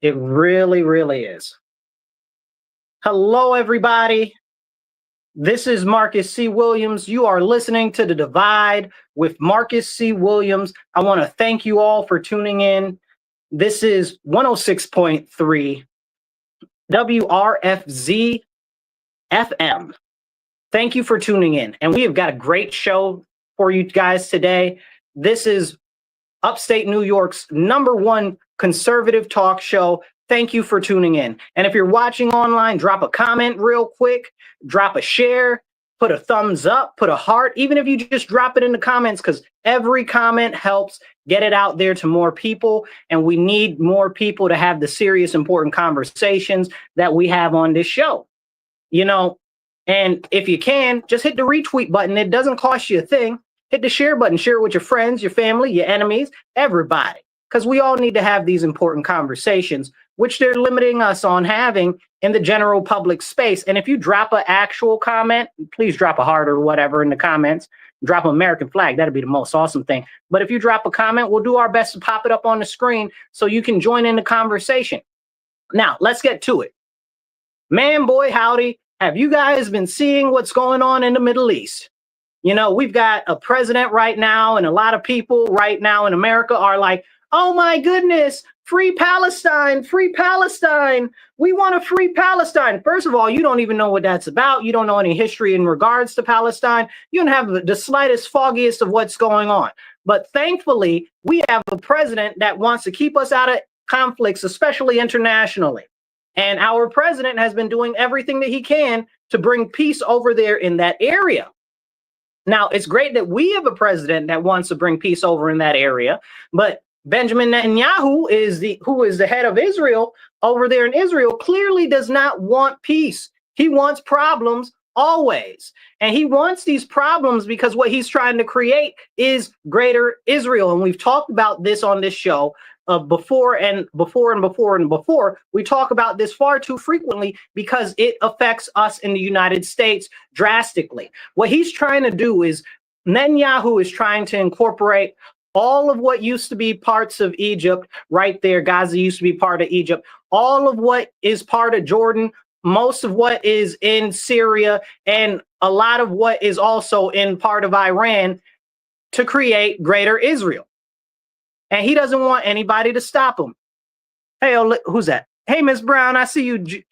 It really, really is. Hello, everybody. This is Marcus C. Williams. You are listening to The Divide with Marcus C. Williams. I want to thank you all for tuning in. This is 106.3 WRFZ FM. Thank you for tuning in. And we have got a great show for you guys today. This is upstate New York's #1 conservative talk show. Thank you for tuning in. And if you're watching online, drop a comment real quick, drop a share, put a thumbs up, put a heart, even if you just drop it in the comments, because every comment helps get it out there to more people. And we need more people to have the serious, important conversations that we have on this show. You know, and if you can, just hit the retweet button. It doesn't cost you a thing. Hit the share button, share it with your friends, your family, your enemies, everybody, because we all need to have these important conversations, which they're limiting us on having in the general public space. And if you drop an actual comment, please drop a heart or whatever in the comments, drop an American flag. That'd be the most awesome thing. But if you drop a comment, we'll do our best to pop it up on the screen so you can join in the conversation. Now, let's get to it. Man, boy, howdy. Have you guys been seeing what's going on in the Middle East? You know, we've got a president right now, and a lot of people right now in America are like, oh my goodness, free Palestine, free Palestine. We want a free Palestine. First of all, you don't even know what that's about. You don't know any history in regards to Palestine. You don't have the slightest foggiest of what's going on. But thankfully, we have a president that wants to keep us out of conflicts, especially internationally. And our president has been doing everything that he can to bring peace over there in that area. Now, it's great that we have a president that wants to bring peace over in that area, but Benjamin Netanyahu who is the head of Israel over there in Israel, clearly does not want peace. He wants problems always. And he wants these problems because what he's trying to create is greater Israel. And we've talked about this on this show before. We talk about this far too frequently because it affects us in the United States drastically. What he's trying to do is Netanyahu is trying to incorporate all of what used to be parts of Egypt right there. Gaza used to be part of Egypt. All of what is part of Jordan, most of what is in Syria, and a lot of what is also in part of Iran to create greater Israel. And he doesn't want anybody to stop him. Hey, who's that? Hey, Miss Brown, I see you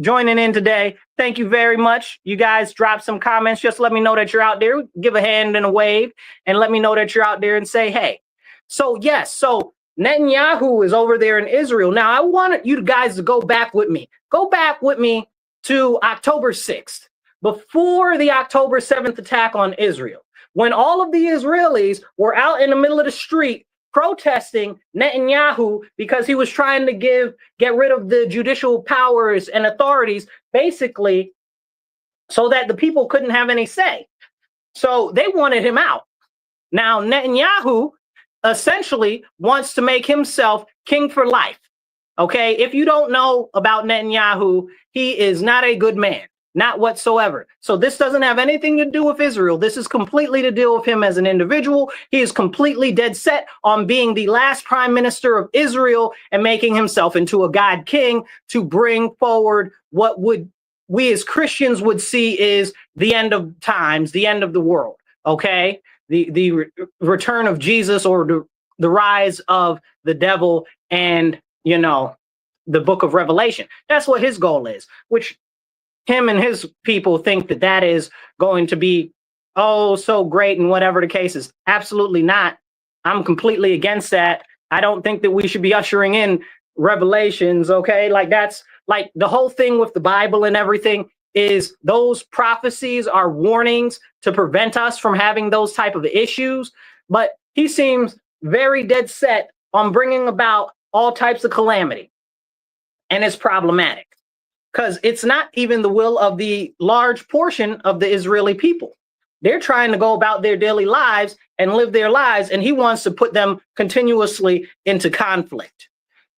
joining in today. Thank you very much. You guys drop some comments. Just let me know that you're out there. Give a hand and a wave and let me know that you're out there and say, hey. So, yes, so Netanyahu is over there in Israel. Now, I want you guys to go back with me. Go back with me to October 6th, before the October 7th attack on Israel, when all of the Israelis were out in the middle of the street protesting Netanyahu because he was trying to get rid of the judicial powers and authorities, basically, so that the people couldn't have any say. So they wanted him out. Now, Netanyahu essentially wants to make himself king for life. Okay, if you don't know about Netanyahu, he is not a good man. Not whatsoever. So this doesn't have anything to do with Israel. This is completely to deal with him as an individual. He is completely dead set on being the last prime minister of Israel and making himself into a God king to bring forward what we as Christians would see is the end of times, the end of the world. Okay, the return of Jesus, or the rise of the devil, and the book of Revelation. That's what his goal is, which him and his people think that is going to be, oh, so great, and whatever the case is. Absolutely not. I'm completely against that. I don't think that we should be ushering in revelations, okay? Like, that's like the whole thing with the Bible and everything is those prophecies are warnings to prevent us from having those type of issues. But he seems very dead set on bringing about all types of calamity. And it's problematic, because it's not even the will of the large portion of the Israeli people. They're trying to go about their daily lives and live their lives, and he wants to put them continuously into conflict.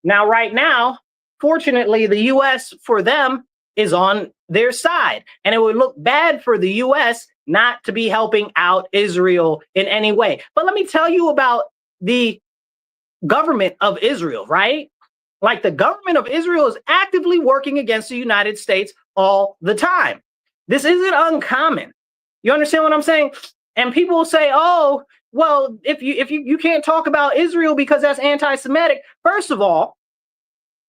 Now, right now, fortunately, the U.S. for them is on their side, and it would look bad for the U.S. not to be helping out Israel in any way. But let me tell you about the government of Israel, right? Like the government of Israel is actively working against the United States all the time. This isn't uncommon. You understand what I'm saying? And people will say, oh, well, if you can't talk about Israel because that's anti-Semitic. First of all,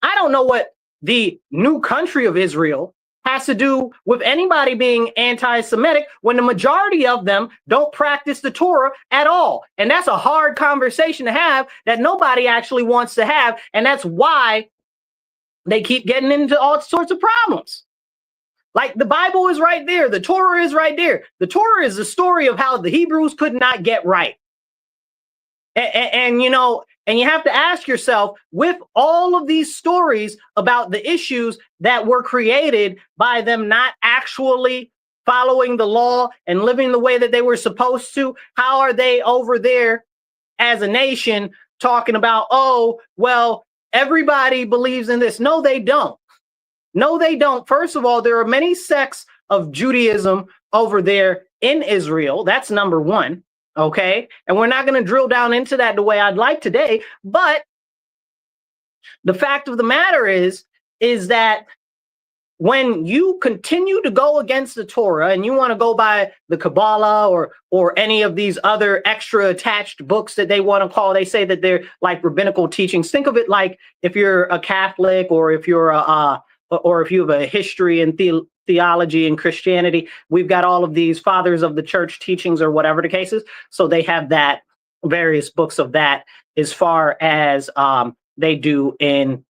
I don't know what the new country of Israel has to do with anybody being anti-Semitic when the majority of them don't practice the Torah at all. And that's a hard conversation to have that nobody actually wants to have. And that's why they keep getting into all sorts of problems. Like the Bible is right there. The Torah is right there. The Torah is the story of how the Hebrews could not get right. And you know, and you have to ask yourself, with all of these stories about the issues that were created by them not actually following the law and living the way that they were supposed to, how are they over there as a nation talking about, oh, well, everybody believes in this? No, they don't. No, they don't. First of all, there are many sects of Judaism over there in Israel. That's number one. Okay. And we're not going to drill down into that the way I'd like today. But the fact of the matter is that when you continue to go against the Torah and you want to go by the Kabbalah or any of these other extra attached books that they want to call, they say that they're like rabbinical teachings. Think of it like if you're a Catholic or if you're or if you have a history in theology and Christianity, we've got all of these fathers of the church teachings or whatever the case is. So they have that various books of that as far as they do in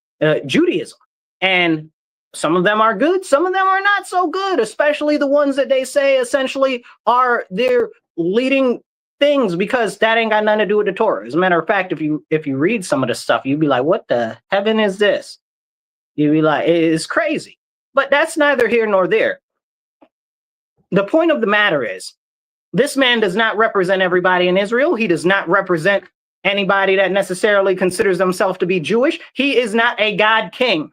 Judaism. And some of them are good. Some of them are not so good, especially the ones that they say essentially are their leading things, because that ain't got nothing to do with the Torah. As a matter of fact, if you read some of the stuff, you'd be like, what the heaven is this? You'd be like, it's crazy. But that's neither here nor there. The point of the matter is, this man does not represent everybody in Israel. He does not represent anybody that necessarily considers themselves to be Jewish. He is not a God king.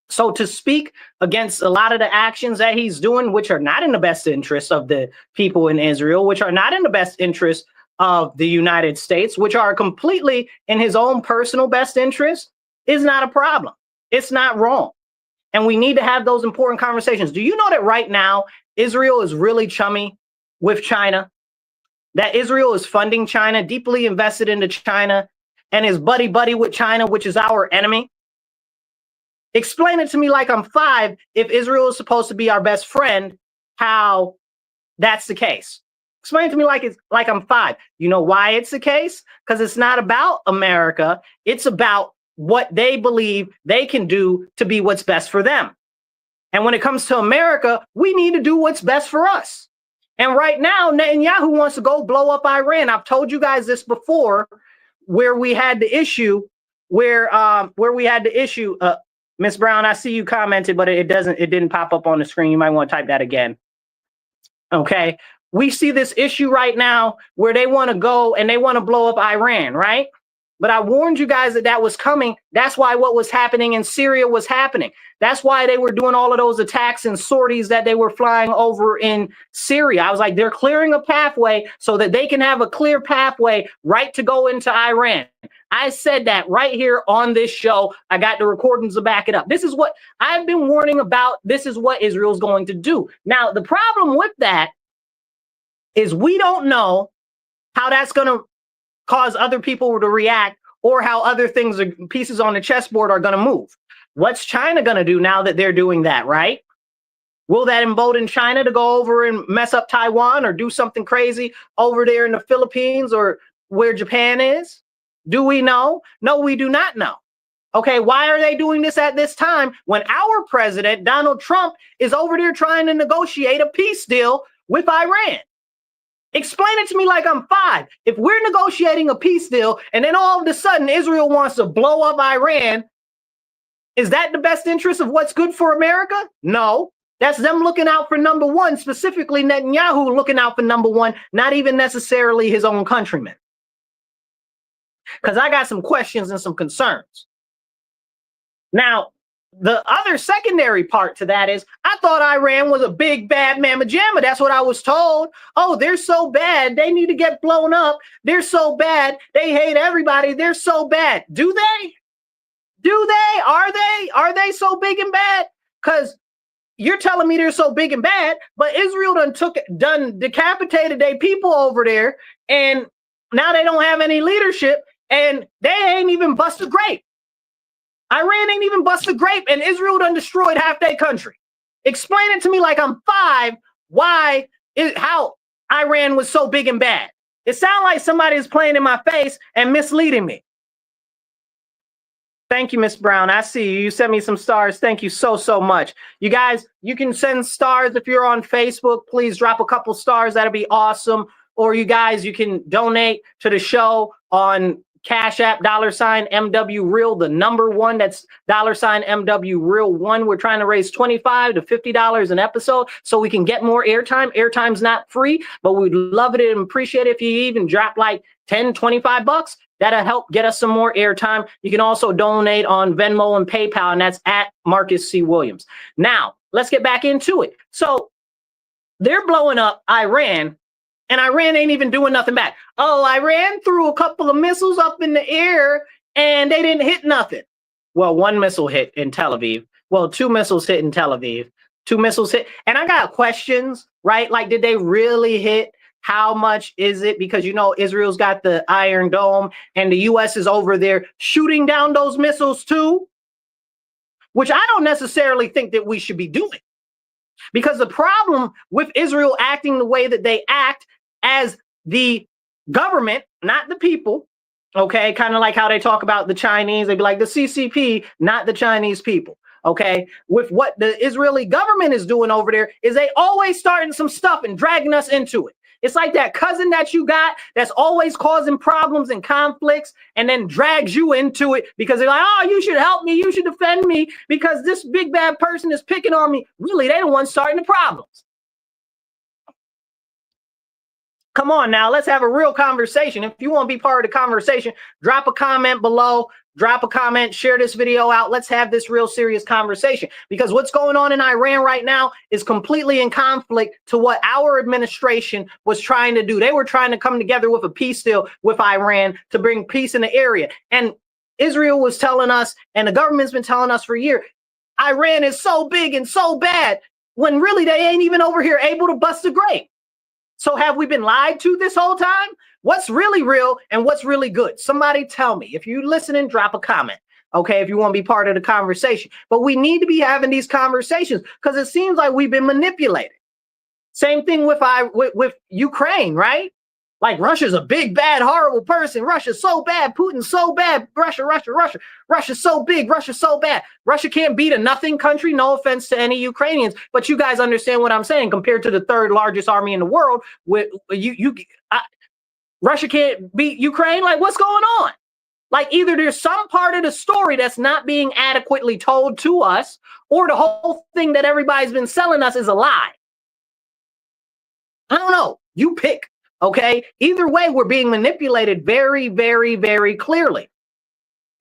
So to speak against a lot of the actions that he's doing, which are not in the best interest of the people in Israel, which are not in the best interest of the United States, which are completely in his own personal best interest, is not a problem. It's not wrong. And we need to have those important conversations. Do you know that right now, Israel is really chummy with China? That Israel is funding China, deeply invested into China, and is buddy-buddy with China, which is our enemy? Explain it to me like I'm 5. If Israel is supposed to be our best friend, how that's the case. Explain it to me like I'm 5. You know why it's the case? Because it's not about America. It's about what they believe they can do to be what's best for them. And when it comes to America, we need to do what's best for us. And right now, Netanyahu wants to go blow up Iran. I've told you guys this before, where we had the issue, Miss Brown, I see you commented, but it didn't pop up on the screen. You might want to type that again. Okay. We see this issue right now where they want to go and they want to blow up Iran, right? But I warned you guys that was coming. That's why what was happening in Syria was happening. That's why they were doing all of those attacks and sorties that they were flying over in Syria. I was like, they're clearing a pathway so that they can have a clear pathway right to go into Iran. I said that right here on this show. I got the recordings to back it up. This is what I've been warning about. This is what Israel's going to do. Now, the problem with that is we don't know how that's going to cause other people to react or how other things or pieces on the chessboard are going to move. What's China going to do now that they're doing that, right? Will that embolden China to go over and mess up Taiwan or do something crazy over there in the Philippines or where Japan is? Do we know? No, we do not know. Okay, why are they doing this at this time when our president, Donald Trump, is over there trying to negotiate a peace deal with Iran? Explain it to me like I'm 5. If we're negotiating a peace deal and then all of a sudden Israel wants to blow up Iran, is that the best interest of what's good for America? No. That's them looking out for number one, specifically Netanyahu looking out for number one, not even necessarily his own countrymen. Because I got some questions and some concerns. Now, the other secondary part to that is I thought Iran was a big, bad mamma jamma. That's what I was told. Oh, they're so bad. They need to get blown up. They're so bad. They hate everybody. They're so bad. Do they? Do they? Are they so big and bad? Because you're telling me they're so big and bad, but Israel done decapitated their people over there, and now they don't have any leadership, and they ain't even bust a grape. Iran ain't even bust a grape, and Israel done destroyed half their country. Explain it to me like I'm 5, how Iran was so big and bad. It sounds like somebody is playing in my face and misleading me. Thank you, Miss Brown. I see you. You sent me some stars. Thank you so, so much. You guys, you can send stars if you're on Facebook. Please drop a couple stars. That'd be awesome. Or you guys, you can donate to the show on Cash App, $MW Real, the number 1. That's $MW Real 1. We're trying to raise $25 to $50 an episode so we can get more airtime. Airtime's not free, but we'd love it and appreciate it if you even drop like 10, 25 bucks. That'll help get us some more airtime. You can also donate on Venmo and PayPal, and that's at Marcus C. Williams. Now, let's get back into it. So they're blowing up Iran, and Iran ain't even doing nothing back. Oh, Iran threw a couple of missiles up in the air, and they didn't hit nothing. Well, 1 missile hit in Tel Aviv. Well, 2 missiles hit in Tel Aviv. 2 missiles hit. And I got questions, right? Like, did they really hit? How much is it? Because, you know, Israel's got the Iron Dome and the U.S. is over there shooting down those missiles too, which I don't necessarily think that we should be doing. Because the problem with Israel acting the way that they act as the government, not the people, okay, kind of like how they talk about the Chinese, they'd be like the CCP, not the Chinese people. Okay, with what the Israeli government is doing over there is they always starting some stuff and dragging us into it. It's like that cousin that you got that's always causing problems and conflicts and then drags you into it because they're like, oh, you should help me. You should defend me because this big bad person is picking on me. Really, they're the ones starting the problems. Come on now, let's have a real conversation. If you want to be part of the conversation, drop a comment below, drop a comment, share this video out. Let's have this real serious conversation because what's going on in Iran right now is completely in conflict to what our administration was trying to do. They were trying to come together with a peace deal with Iran to bring peace in the area. And Israel was telling us, and the government's been telling us for a year, Iran is so big and so bad when really they ain't even over here able to bust a grape. So have we been lied to this whole time? What's really real and what's really good? Somebody tell me. If you listening, drop a comment. Okay, if you want to be part of the conversation. But we need to be having these conversations because it seems like we've been manipulated. Same thing with Ukraine, right? Like Russia's a big, bad, horrible person. Russia's so bad. Putin's so bad. Russia's so big. Russia's so bad. Russia can't beat a nothing country. No offense to any Ukrainians, but you guys understand what I'm saying. Compared to the 3rd largest army in the world, Russia can't beat Ukraine. Like, what's going on? Like, either there's some part of the story that's not being adequately told to us, or the whole thing that everybody's been selling us is a lie. I don't know. You pick. Okay, either way, we're being manipulated very, very, very clearly.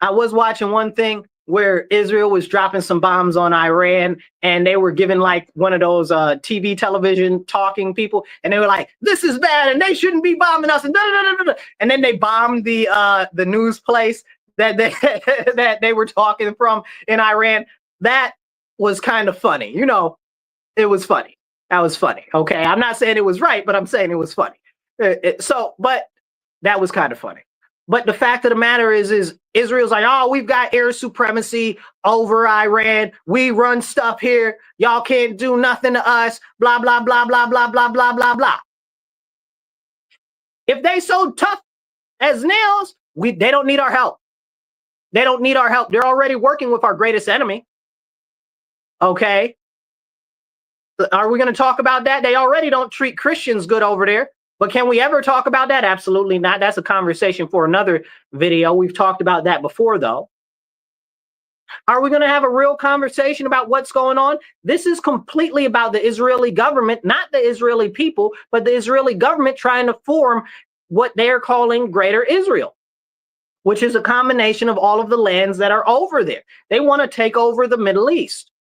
I was watching one thing where Israel was dropping some bombs on Iran and they were giving like one of those TV television talking people. And they were like, this is bad and they shouldn't be bombing us. And, and then they bombed the news place that that they were talking from in Iran. That was kind of funny. You know, it was funny. That was funny. Okay, I'm not saying it was right, but I'm saying it was funny. But that was kind of funny. But the fact of the matter is Israel's like, oh, we've got air supremacy over Iran. We run stuff here. Y'all can't do nothing to us. Blah, blah, blah, blah, blah, blah, blah, blah, blah. If they so tough as nails, they don't need our help. They don't need our help. They're already working with our greatest enemy. Okay. Are we going to talk about that? They already don't treat Christians good over there. But can we ever talk about that? Absolutely not. That's a conversation for another video. We've talked about that before, though. Are we going to have a real conversation about what's going on? This is completely about the Israeli government, not the Israeli people, but the Israeli government trying to form what they're calling Greater Israel, which is a combination of all of the lands that are over there. They want to take over the Middle East.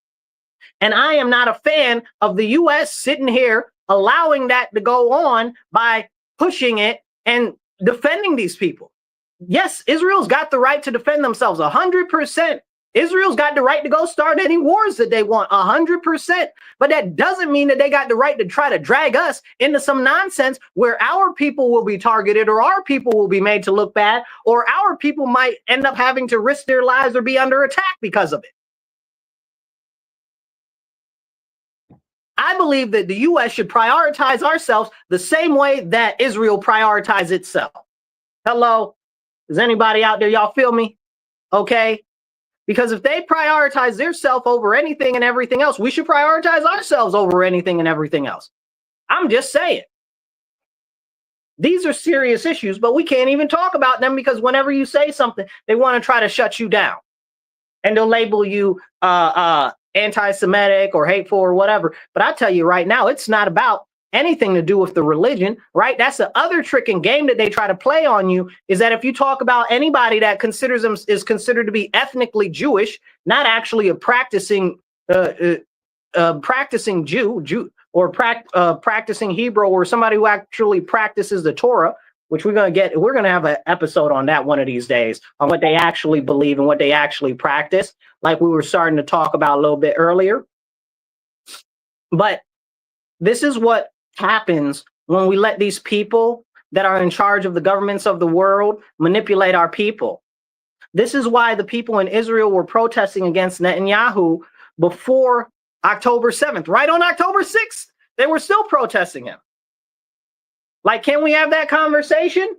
And I am not a fan of the U.S. sitting here allowing that to go on by pushing it and defending these people. Yes, Israel's got the right to defend themselves 100%. Israel's got the right to go start any wars that they want, 100%. But that doesn't mean that they got the right to try to drag us into some nonsense where our people will be targeted or our people will be made to look bad or our people might end up having to risk their lives or be under attack because of it. I believe that the U.S. should prioritize ourselves the same way that Israel prioritizes itself. Hello? Is anybody out there? Y'all feel me? Okay? Because if they prioritize themselves over anything and everything else, we should prioritize ourselves over anything and everything else. I'm just saying. These are serious issues, but we can't even talk about them because whenever you say something, they want to try to shut you down. And they'll label you anti-Semitic or hateful or whatever. But I tell you right now, it's not about anything to do with the religion, right? That's the other trick and game that they try to play on you, is that if you talk about anybody that considers them is considered to be ethnically Jewish, not actually a practicing Jew or practicing Hebrew, or somebody who actually practices the Torah, which we're going to have an episode on that one of these days, on what they actually believe and what they actually practice, like we were starting to talk about a little bit earlier. But this is what happens when we let these people that are in charge of the governments of the world manipulate our people. This is why the people in Israel were protesting against Netanyahu before October 7th. Right on October 6th, they were still protesting him. Like, can we have that conversation?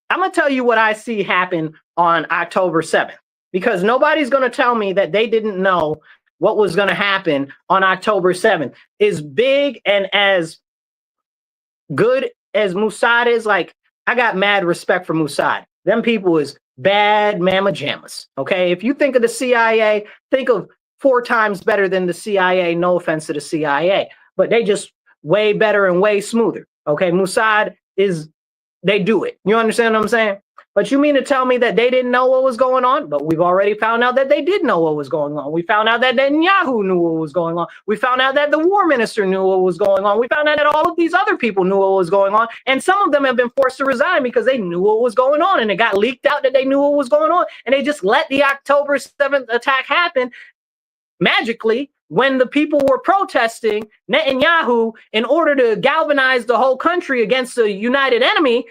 I'm going to tell you what I see happen on October 7th, because nobody's going to tell me that they didn't know what was going to happen on October 7th. As big and as good as Mossad is, like, I got mad respect for Mossad. Them people is bad mamma jammas, okay? If you think of the CIA, think of 4 times better than the CIA. No offense to the CIA, but they just way better and way smoother, okay? Mossad they do it. You understand what I'm saying? But you mean to tell me that they didn't know what was going on? But we've already found out that they did know what was going on. We found out that Netanyahu knew what was going on. We found out that the war minister knew what was going on. We found out that all of these other people knew what was going on. And some of them have been forced to resign because they knew what was going on. And it got leaked out that they knew what was going on. And they just let the October 7th attack happen magically when the people were protesting Netanyahu in order to galvanize the whole country against a united enemy.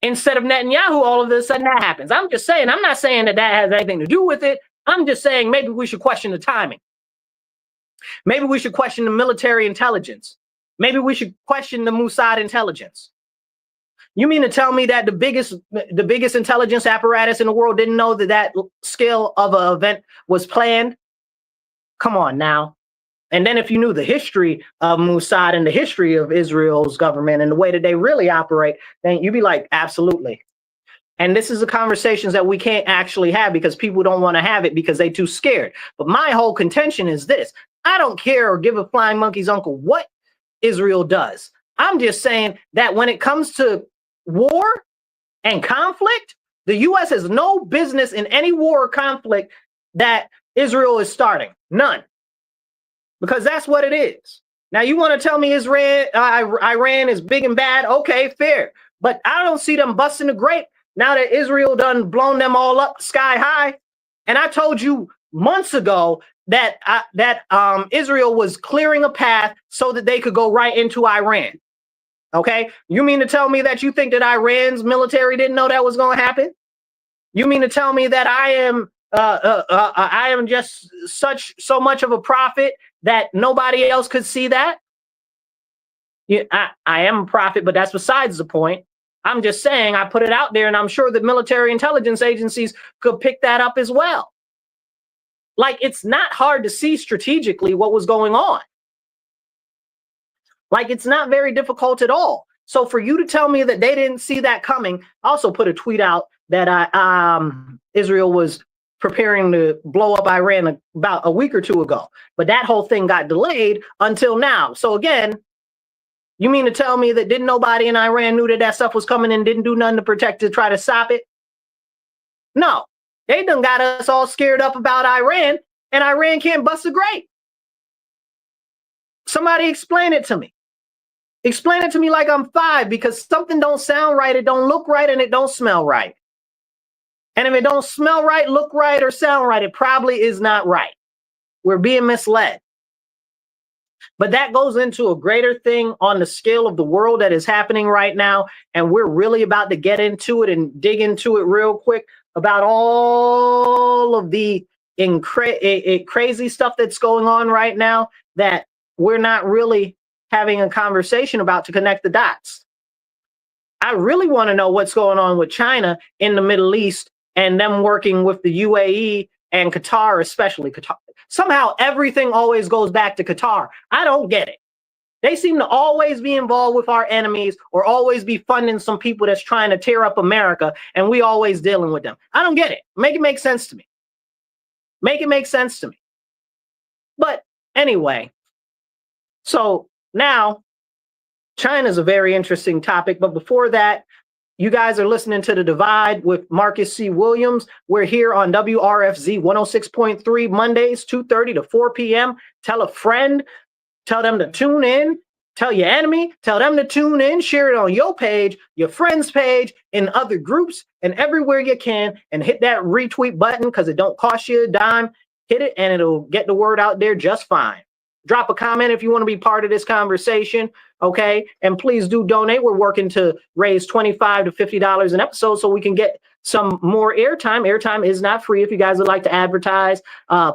Instead of Netanyahu, all of a sudden that happens. I'm just saying, I'm not saying that that has anything to do with it. I'm just saying maybe we should question the timing. Maybe we should question the military intelligence. Maybe we should question the Mossad intelligence. You mean to tell me that the biggest intelligence apparatus in the world didn't know that that scale of an event was planned? Come on now. And then if you knew the history of Mossad and the history of Israel's government and the way that they really operate, then you'd be like, absolutely. And this is the conversations that we can't actually have because people don't want to have it because they're too scared. But my whole contention is this. I don't care or give a flying monkey's uncle what Israel does. I'm just saying that when it comes to war and conflict, the U.S. has no business in any war or conflict that Israel is starting. None. Because that's what it is. Now, you want to tell me Iran is big and bad? Okay, fair. But I don't see them busting the grape now that Israel done blown them all up sky high. And I told you months ago that Israel was clearing a path so that they could go right into Iran. Okay? You mean to tell me that you think that Iran's military didn't know that was going to happen? You mean to tell me that I am just so much of a prophet that nobody else could see that? Yeah, I am a prophet, but that's besides the point. I'm just saying I put it out there, and I'm sure the military intelligence agencies could pick that up as well. Like, it's not hard to see strategically what was going on. Like, it's not very difficult at all. So for you to tell me that they didn't see that coming, I also put a tweet out that Israel was preparing to blow up Iran about a week or two ago. But that whole thing got delayed until now. So again, you mean to tell me that didn't nobody in Iran knew that stuff was coming and didn't do nothing to protect to try to stop it? No, they done got us all scared up about Iran, and Iran can't bust a grape. Somebody explain it to me. Explain it to me like I'm 5, because something don't sound right, it don't look right, and it don't smell right. And if it don't smell right, look right, or sound right, it probably is not right. We're being misled. But that goes into a greater thing on the scale of the world that is happening right now. And we're really about to get into it and dig into it real quick about all of the crazy stuff that's going on right now that we're not really having a conversation about to connect the dots. I really want to know what's going on with China in the Middle East and them working with the UAE and Qatar, especially Qatar. Somehow everything always goes back to Qatar. I don't get it. They seem to always be involved with our enemies or always be funding some people that's trying to tear up America, and we always dealing with them. I don't get it. Make it make sense to me. Make it make sense to me. But anyway, so now China is a very interesting topic. But before that, you guys are listening to The Divide with Marcus C. Williams. We're here on WRFZ 106.3 Mondays, 2:30 to 4 p.m. Tell a friend, tell them to tune in, tell your enemy, tell them to tune in, share it on your page, your friend's page, in other groups, and everywhere you can, and hit that retweet button because it don't cost you a dime. Hit it and it'll get the word out there just fine. Drop a comment if you want to be part of this conversation, okay? And please do donate. We're working to raise $25 to $50 an episode so we can get some more airtime. Airtime is not free. If you guys would like to advertise,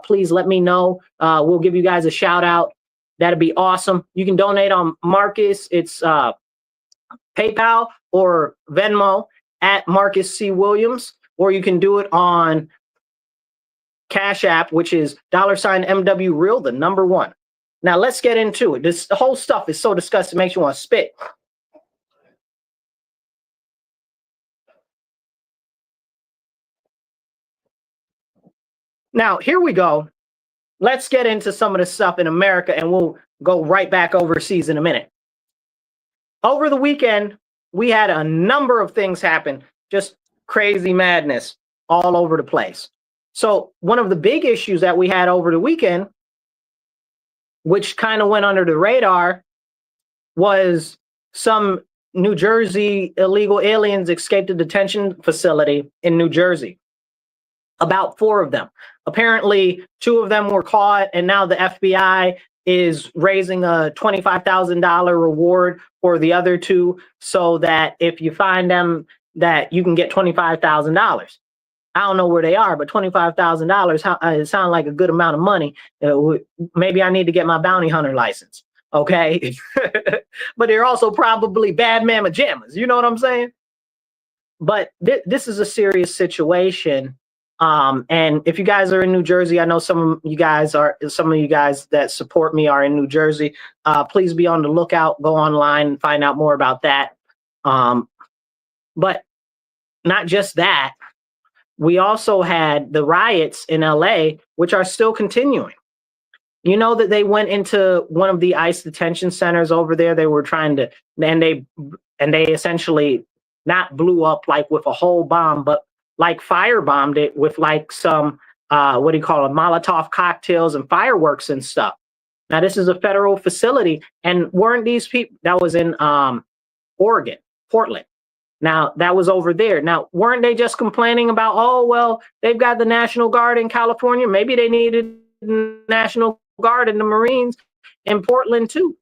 please let me know. We'll give you guys a shout out. That'd be awesome. You can donate on Marcus. It's PayPal or Venmo at Marcus C. Williams, or you can do it on Cash App, which is $MW Real, the number 1. Now let's get into it. This whole stuff is so disgusting, it makes you want to spit. Now, here we go. Let's get into some of the stuff in America, and we'll go right back overseas in a minute. Over the weekend, we had a number of things happen, just crazy madness all over the place. So one of the big issues that we had over the weekend, which kind of went under the radar, was some New Jersey illegal aliens escaped a detention facility in New Jersey. About 4 of them. Apparently, 2 of them were caught, and now the FBI is raising a $25,000 reward for the other 2, so that if you find them, that you can get $25,000. I don't know where they are, but $25,000, it sounds like a good amount of money. Maybe I need to get my bounty hunter license, okay? But they're also probably bad mamma jammas, you know what I'm saying? But this is a serious situation. And if you guys are in New Jersey, I know some of you guys that support me are in New Jersey. Please be on the lookout, go online and find out more about that. But not just that. We also had the riots in LA, which are still continuing. You know that they went into one of the ICE detention centers over there. They were trying to, and they essentially not blew up like with a whole bomb, but like firebombed it with like some, Molotov cocktails and fireworks and stuff. Now, this is a federal facility, and weren't these people, that was in Oregon, Portland. Now, that was over there. Now, weren't they just complaining about, oh, well, they've got the National Guard in California. Maybe they needed the National Guard and the Marines in Portland, too.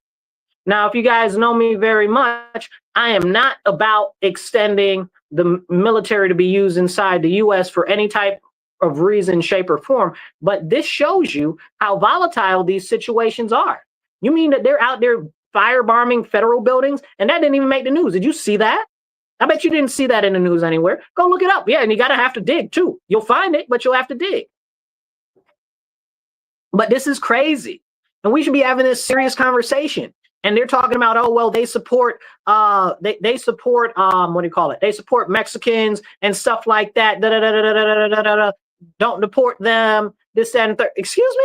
Now, if you guys know me very much, I am not about extending the military to be used inside the U.S. for any type of reason, shape, or form. But this shows you how volatile these situations are. You mean that they're out there firebombing federal buildings? And that didn't even make the news. Did you see that? I bet you didn't see that in the news anywhere. Go look it up. Yeah, and you gotta have to dig too. You'll find it, but you'll have to dig. But this is crazy. And we should be having this serious conversation. And they're talking about, oh, well, they support they support they support Mexicans and stuff like that. Don't deport them, this, that, and third. Excuse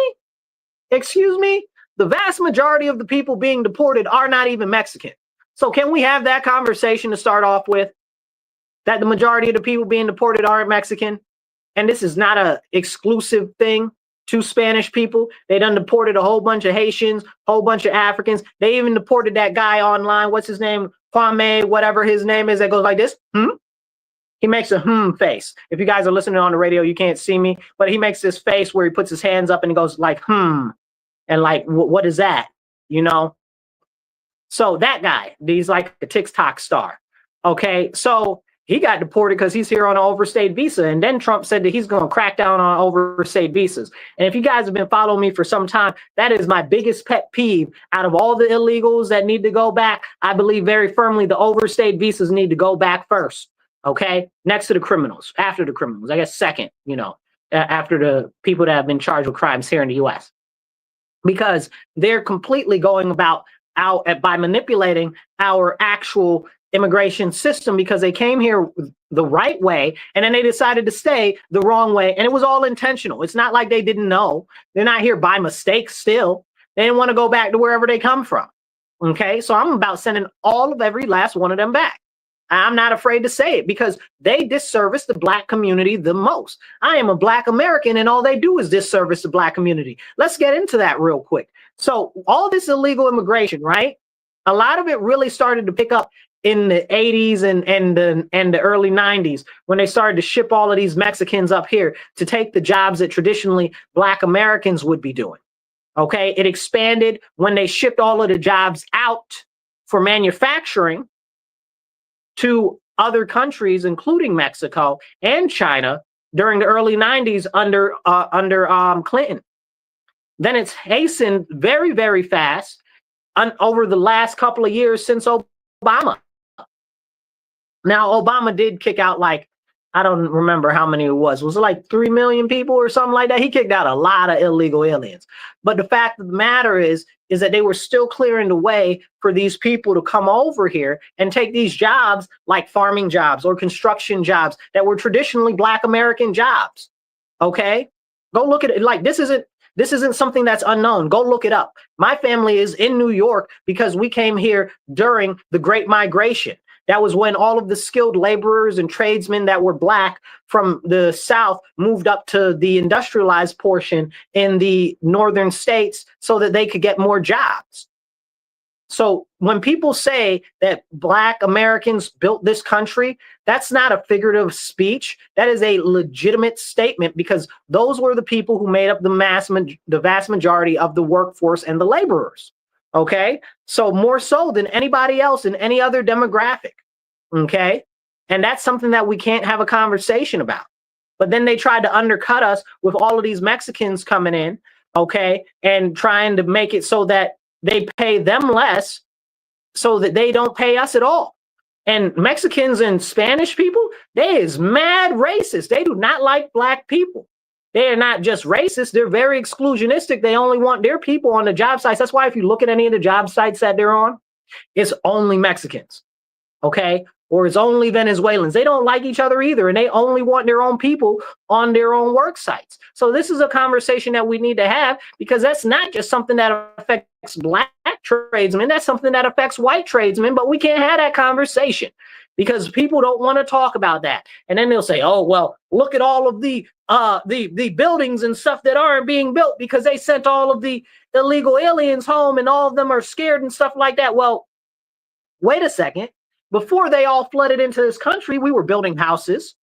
me? The vast majority of the people being deported are not even Mexican. So can we have that conversation to start off with? That the majority of the people being deported aren't Mexican? And this is not a exclusive thing to Spanish people. They done deported a whole bunch of Haitians, whole bunch of Africans. They even deported that guy online. What's his name? Kwame, whatever his name is, that goes like this. He makes a face. If you guys are listening on the radio, you can't see me, but he makes this face where he puts his hands up and he goes like, and like, what is that? You know? So that guy, he's like a TikTok star. Okay. So he got deported because he's here on an overstayed visa. And then Trump said that he's going to crack down on overstayed visas. And if you guys have been following me for some time, that is my biggest pet peeve. Out of all the illegals that need to go back, I believe very firmly the overstayed visas need to go back first. Okay. Next to the criminals, after the criminals, I guess second, after the people that have been charged with crimes here in the US. Because they're completely going about by manipulating our actual immigration system, because they came here the right way and then they decided to stay the wrong way. And it was all intentional. It's not like they didn't know. They're not here by mistake still. They didn't want to go back to wherever they come from. Okay. So I'm about sending every last one of them back. I'm not afraid to say it because they disservice the Black community the most. I am a Black American and all they do is disservice the Black community. Let's get into that real quick. So all this illegal immigration, right? A lot of it really started to pick up in the 80s and the early 90s when they started to ship all of these Mexicans up here to take the jobs that traditionally Black Americans would be doing. Okay, it expanded when they shipped all of the jobs out for manufacturing to other countries, including Mexico and China, during the early 90s under Clinton. Then it's hastened very, very fast over the last couple of years since Obama. Now, Obama did kick out I don't remember how many it was. Was it like 3 million people or something like that? He kicked out a lot of illegal aliens. But the fact of the matter is that they were still clearing the way for these people to come over here and take these jobs like farming jobs or construction jobs that were traditionally Black American jobs. Okay? Go look at it. This isn't something that's unknown. Go look it up. My family is in New York because we came here during the Great Migration. That was when all of the skilled laborers and tradesmen that were Black from the South moved up to the industrialized portion in the northern states so that they could get more jobs. So when people say that Black Americans built this country, that's not a figurative speech. That is a legitimate statement because those were the people who made up the vast majority of the workforce and the laborers. Okay, so more so than anybody else in any other demographic. Okay, and that's something that we can't have a conversation about. But then they tried to undercut us with all of these Mexicans coming in, okay, and trying to make it so that they pay them less so that they don't pay us at all. And Mexicans and Spanish people, they is mad racist. They do not like Black people. They are not just racist, they're very exclusionistic. They only want their people on the job sites. That's why if you look at any of the job sites that they're on, it's only Mexicans, okay? Or it's only Venezuelans. They don't like each other either, and they only want their own people on their own work sites. So this is a conversation that we need to have because that's not just something that affects Black tradesmen, that's something that affects white tradesmen, but we can't have that conversation because people don't want to talk about that. And then they'll say, oh, well, look at all of the buildings and stuff that aren't being built because they sent all of the illegal aliens home and all of them are scared and stuff like that. Well, wait a second. Before they all flooded into this country, we were building houses.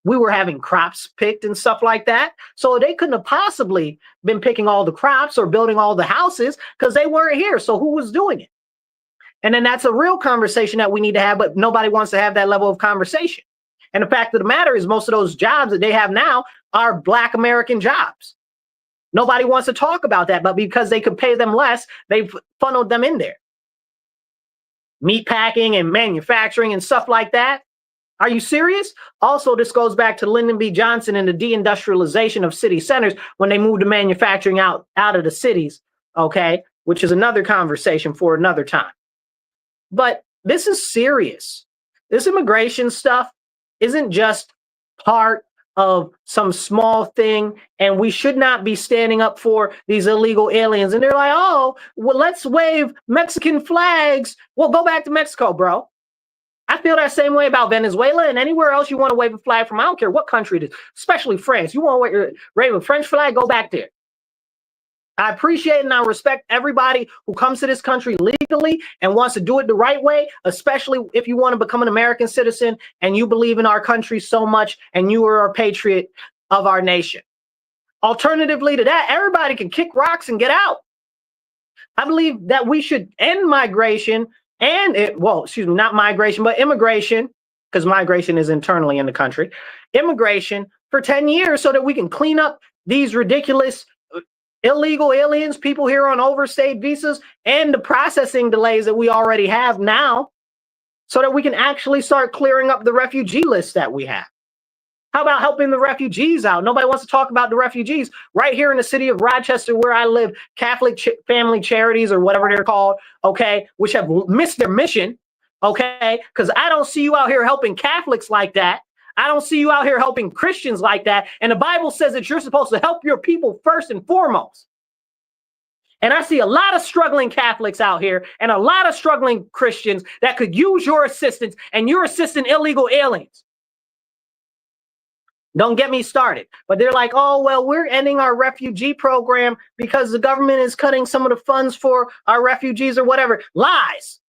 We were having crops picked and stuff like that. So they couldn't have possibly been picking all the crops or building all the houses because they weren't here. So who was doing it? And then that's a real conversation that we need to have, but nobody wants to have that level of conversation. And the fact of the matter is most of those jobs that they have now are Black American jobs. Nobody wants to talk about that, but because they could pay them less, they've funneled them in there. Meat packing and manufacturing and stuff like that. Are you serious? Also, this goes back to Lyndon B. Johnson and the deindustrialization of city centers when they moved the manufacturing out of the cities, okay, which is another conversation for another time. But this is serious. This immigration stuff isn't just part of some small thing, and we should not be standing up for these illegal aliens. And they're like, oh, well, let's wave Mexican flags. Well, go back to Mexico, bro. I feel that same way about Venezuela and anywhere else you want to wave a flag from. I don't care what country it is, especially France. You want to wave a French flag, go back there. I appreciate and I respect everybody who comes to this country legally and wants to do it the right way, especially if you want to become an American citizen and you believe in our country so much and you are a patriot of our nation. Alternatively to that, everybody can kick rocks and get out. I believe that we should end migration and not migration, but immigration, because migration is internally in the country, immigration for 10 years so that we can clean up these ridiculous illegal aliens, people here on overstayed visas, and the processing delays that we already have now, so that we can actually start clearing up the refugee list that we have. How about helping the refugees out? Nobody wants to talk about the refugees. Right here in the city of Rochester, where I live, Catholic Family Charities, or whatever they're called, okay, which have missed their mission, okay, because I don't see you out here helping Catholics like that. I don't see you out here helping Christians like that. And the Bible says that you're supposed to help your people first and foremost. And I see a lot of struggling Catholics out here and a lot of struggling Christians that could use your assistance, and you're assisting illegal aliens. Don't get me started. But they're like, oh, well, we're ending our refugee program because the government is cutting some of the funds for our refugees or whatever. Lies.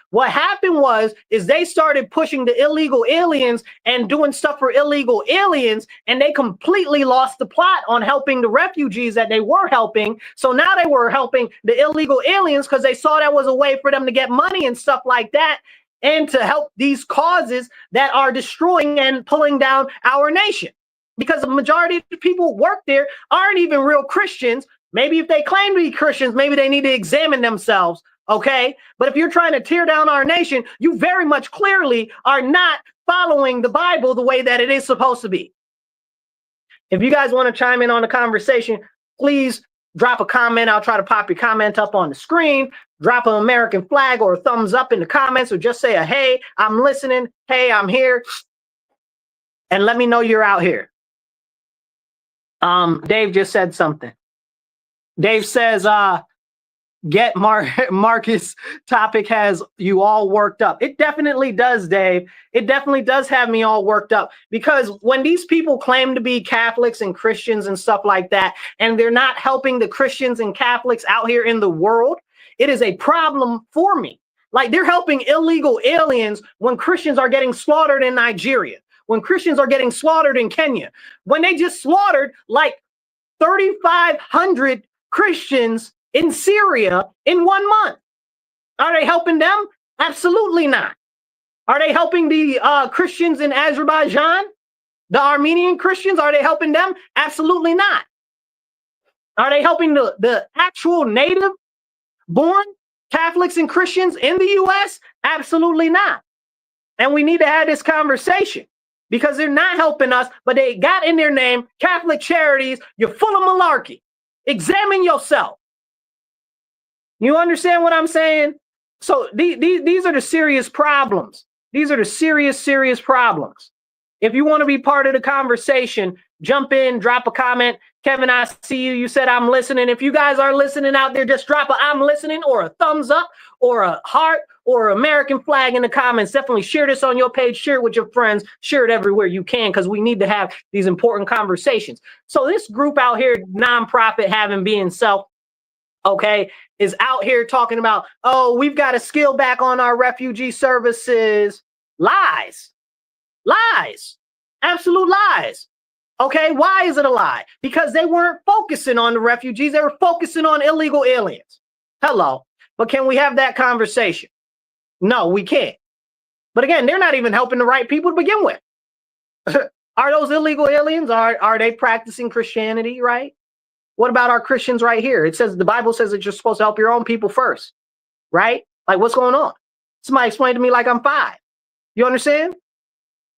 What happened is they started pushing the illegal aliens and doing stuff for illegal aliens, and they completely lost the plot on helping the refugees that they were helping. So now they were helping the illegal aliens because they saw that was a way for them to get money and stuff like that, and to help these causes that are destroying and pulling down our nation. Because the majority of the people who work there aren't even real Christians. Maybe if they claim to be Christians, maybe they need to examine themselves. Okay, but if you're trying to tear down our nation, you very much clearly are not following the Bible the way that it is supposed to be. If you guys want to chime in on the conversation, please drop a comment. I'll try to pop your comment up on the screen. Drop an American flag or a thumbs up in the comments, or just say a hey, I'm listening. Hey, I'm here. And let me know you're out here. Dave just said something. Dave says, get Marcus topic has you all worked up. It definitely does, Dave. It definitely does have me all worked up, because when these people claim to be Catholics and Christians and stuff like that, and they're not helping the Christians and Catholics out here in the world, it is a problem for me. Like, they're helping illegal aliens when Christians are getting slaughtered in Nigeria, when Christians are getting slaughtered in Kenya, when they just slaughtered like 3,500 Christians in Syria in 1 month. Are they helping them? Absolutely not. Are they helping the Christians in Azerbaijan? The Armenian Christians, are they helping them? Absolutely not. Are they helping the actual native-born Catholics and Christians in the U.S.? Absolutely not. And we need to have this conversation, because they're not helping us, but they got in their name Catholic Charities. You're full of malarkey. Examine yourself. You understand what I'm saying? So these are the serious problems. These are the serious problems. If you want to be part of the conversation, jump in, drop a comment. Kevin, I see you. You said I'm listening. If you guys are listening out there, just drop a I'm listening or a thumbs up or a heart or an American flag in the comments. Definitely share this on your page. Share it with your friends. Share it everywhere you can, because we need to have these important conversations. So this group out here, nonprofit Having Being Self, okay, is out here talking about, oh, we've got to scale back on our refugee services. Lies. Lies. Absolute lies. Okay, why is it a lie? Because they weren't focusing on the refugees. They were focusing on illegal aliens. Hello. But can we have that conversation? No, we can't. But again, they're not even helping the right people to begin with. Are those illegal aliens? Are they practicing Christianity, right? What about our Christians right here? It says, the Bible says that you're supposed to help your own people first, right? Like, what's going on? Somebody explain to me like I'm 5. You understand?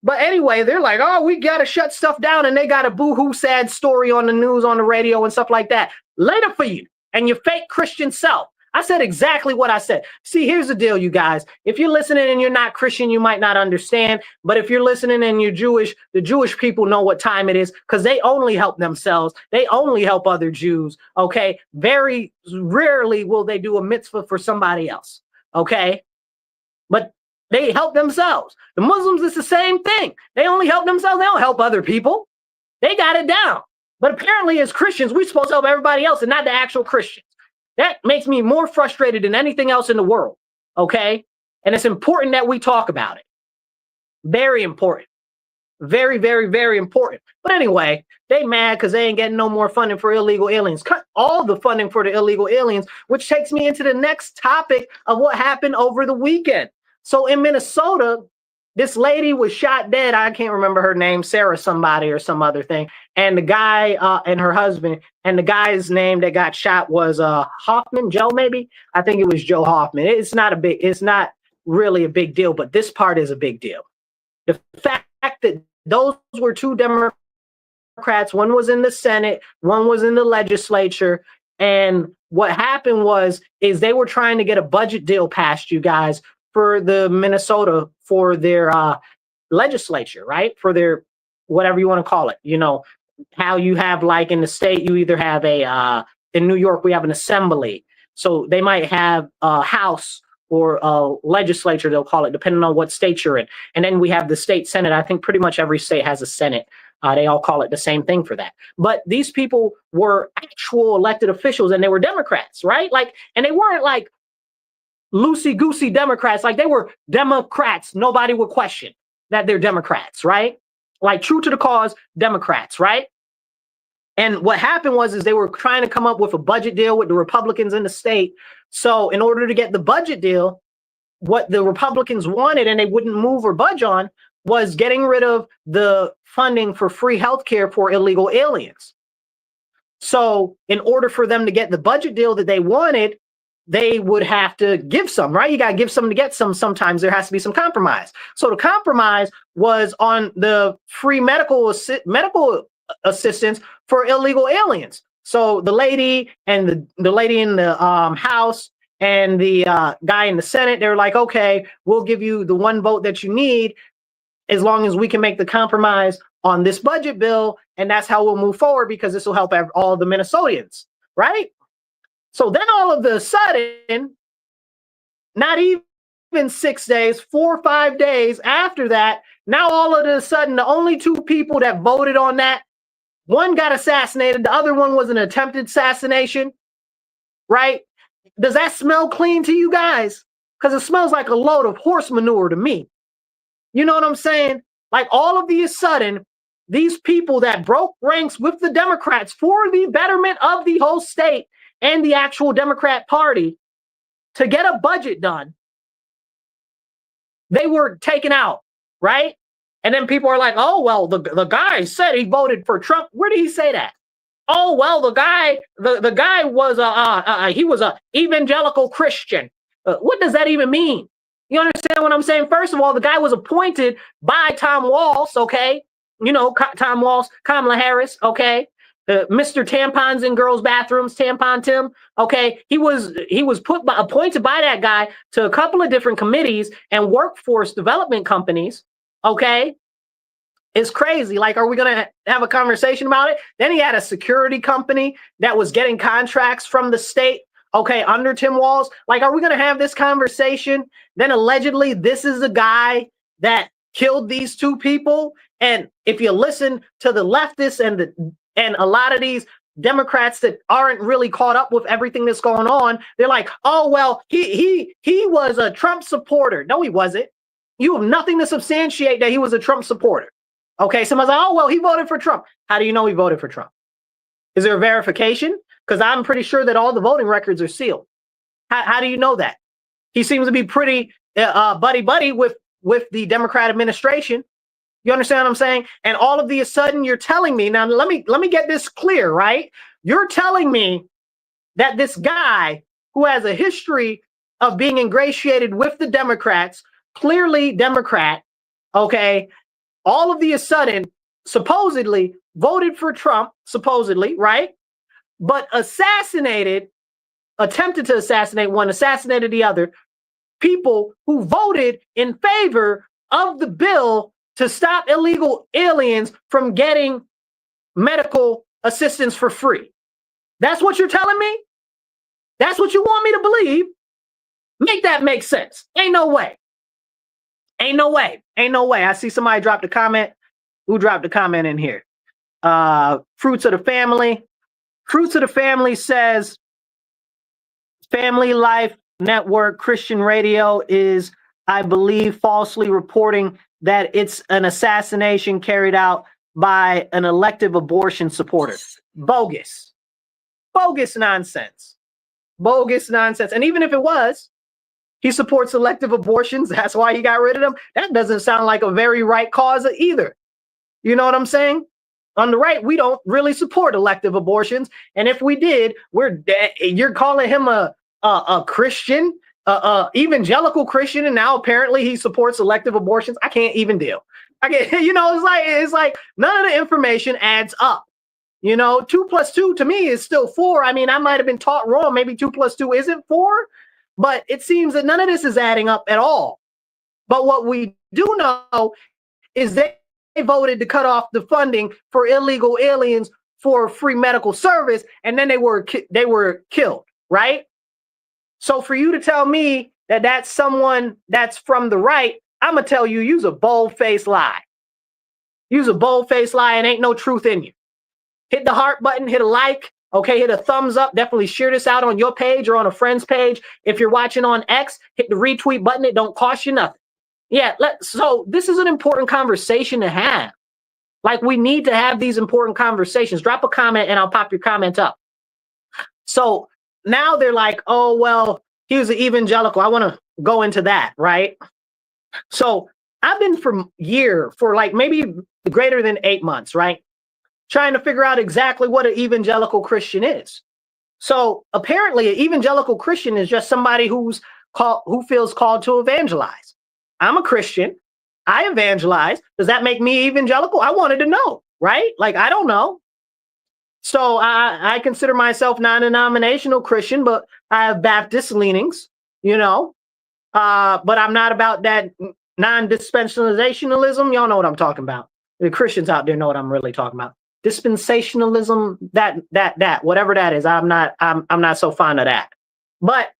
But anyway, they're like, oh, we got to shut stuff down, and they got a boo-hoo sad story on the news, on the radio and stuff like that. Later for you and your fake Christian self. I said exactly what I said. See, here's the deal, you guys. If you're listening and you're not Christian, you might not understand. But if you're listening and you're Jewish, the Jewish people know what time it is, because they only help themselves. They only help other Jews, okay? Very rarely will they do a mitzvah for somebody else, okay? But they help themselves. The Muslims, it's the same thing. They only help themselves. They don't help other people. They got it down. But apparently as Christians, we're supposed to help everybody else and not the actual Christians. That makes me more frustrated than anything else in the world, okay? And it's important that we talk about it. Very important. Very, very, very important. But anyway, they mad because they ain't getting no more funding for illegal aliens. Cut all the funding for the illegal aliens, which takes me into the next topic of what happened over the weekend. So in Minnesota, this lady was shot dead. I can't remember her name, Sarah somebody or some other thing. And the guy and her husband, and the guy's name that got shot was Hoffman, Joe maybe? I think it was Joe Hoffman. It's not really a big deal, but this part is a big deal. The fact that those were two Democrats, one was in the Senate, one was in the legislature, and what happened is they were trying to get a budget deal passed, you guys, for the Minnesota, for their legislature, right? For their, whatever you want to call it, you know, how you have like in the state, you either have in New York, we have an assembly. So they might have a house or a legislature, they'll call it, depending on what state you're in. And then we have the state senate. I think pretty much every state has a senate. They all call it the same thing for that. But these people were actual elected officials and they were Democrats, right? Like, and they weren't like loosey-goosey Democrats. Like they were Democrats. Nobody would question that they're Democrats, right? Like true to the cause Democrats, right? And what happened is they were trying to come up with a budget deal with the Republicans in the state. So in order to get the budget deal, what the Republicans wanted and they wouldn't move or budge on was getting rid of the funding for free healthcare for illegal aliens. So in order for them to get the budget deal that they wanted, they would have to give some, right? You got to give some to get some. Sometimes there has to be some compromise. So the compromise was on the free medical assistance for illegal aliens. So the lady and the lady in the House and the guy in the Senate, they're like, okay, we'll give you the one vote that you need as long as we can make the compromise on this budget bill. And that's how we'll move forward because this will help all the Minnesotans, right? So then all of a sudden, not even 6 days, 4 or 5 days after that, now all of a sudden, the only two people that voted on that, one got assassinated, the other one was an attempted assassination, right? Does that smell clean to you guys? Because it smells like a load of horse manure to me. You know what I'm saying? Like all of a sudden, these people that broke ranks with the Democrats for the betterment of the whole state and the actual Democrat Party to get a budget done, they were taken out, right? And then people are like, oh, well, the guy said he voted for Trump. Where did he say that? Oh, well, the guy was he was a evangelical Christian. What does that even mean? You understand what I'm saying? First of all, the guy was appointed by Tom Walsh, okay? You know, Tom Walsh, Kamala Harris, okay? Mr. Tampons in girls' bathrooms, Tampon Tim, okay? He was appointed by that guy to a couple of different committees and workforce development companies, okay? It's crazy. Like, are we going to have a conversation about it? Then he had a security company that was getting contracts from the state, okay, under Tim Walz. Like, are we going to have this conversation? Then allegedly, this is the guy that killed these two people. And if you listen to the leftists and a lot of these Democrats that aren't really caught up with everything that's going on, they're like, oh, well, he was a Trump supporter. No, he wasn't. You have nothing to substantiate that he was a Trump supporter. Okay, somebody's like, oh, well, he voted for Trump. How do you know he voted for Trump? Is there a verification? Because I'm pretty sure that all the voting records are sealed. How do you know that? He seems to be pretty buddy-buddy with the Democrat administration. You understand what I'm saying? And all of a sudden you're telling me, now let me get this clear, right? You're telling me that this guy who has a history of being ingratiated with the Democrats, clearly Democrat, okay, all of a sudden supposedly voted for Trump, supposedly, right? But attempted to assassinate one, assassinated the other, people who voted in favor of the bill to stop illegal aliens from getting medical assistance for free. That's what you're telling me? That's what you want me to believe? Make that make sense. Ain't no way. Ain't no way. Ain't no way. I see somebody dropped a comment. Who dropped a comment in here? Fruits of the Family. Fruits of the Family says Family Life Network Christian Radio is, I believe, falsely reporting that it's an assassination carried out by an elective abortion supporter. Bogus. Bogus nonsense. Bogus nonsense. And even if it was, he supports elective abortions. That's why he got rid of them. That doesn't sound like a very right cause either. You know what I'm saying? On the right, we don't really support elective abortions. And if we did, you're calling him a Christian, evangelical Christian, and now apparently he supports elective abortions. I can't even deal. It's like none of the information adds up. 2 plus 2 to me is still 4. I mean, I might have been taught wrong. Maybe 2 plus 2 isn't 4, but it seems that none of this is adding up at all. But what we do know is they voted to cut off the funding for illegal aliens for free medical service, and then they were killed, right? So for you to tell me that that's someone that's from the right, I'm gonna tell you, use a bold-faced lie. Use a bold-faced lie and ain't no truth in you. Hit the heart button, hit a like, okay, hit a thumbs up. Definitely share this out on your page or on a friend's page. If you're watching on X, hit the retweet button. It don't cost you nothing. Yeah, so this is an important conversation to have. Like, we need to have these important conversations. Drop a comment and I'll pop your comment up. So now they're like, oh, well, he was an evangelical. I want to go into that, right? So I've been for like maybe greater than 8 months, right? Trying to figure out exactly what an evangelical Christian is. So apparently an evangelical Christian is just somebody who feels called to evangelize. I'm a Christian. I evangelize. Does that make me evangelical? I wanted to know, right? Like, I don't know. So I consider myself non-denominational Christian, but I have Baptist leanings, but I'm not about that non-dispensationalism. Y'all know what I'm talking about. The Christians out there know what I'm really talking about. Dispensationalism, that whatever that is, I'm not so fond of that. But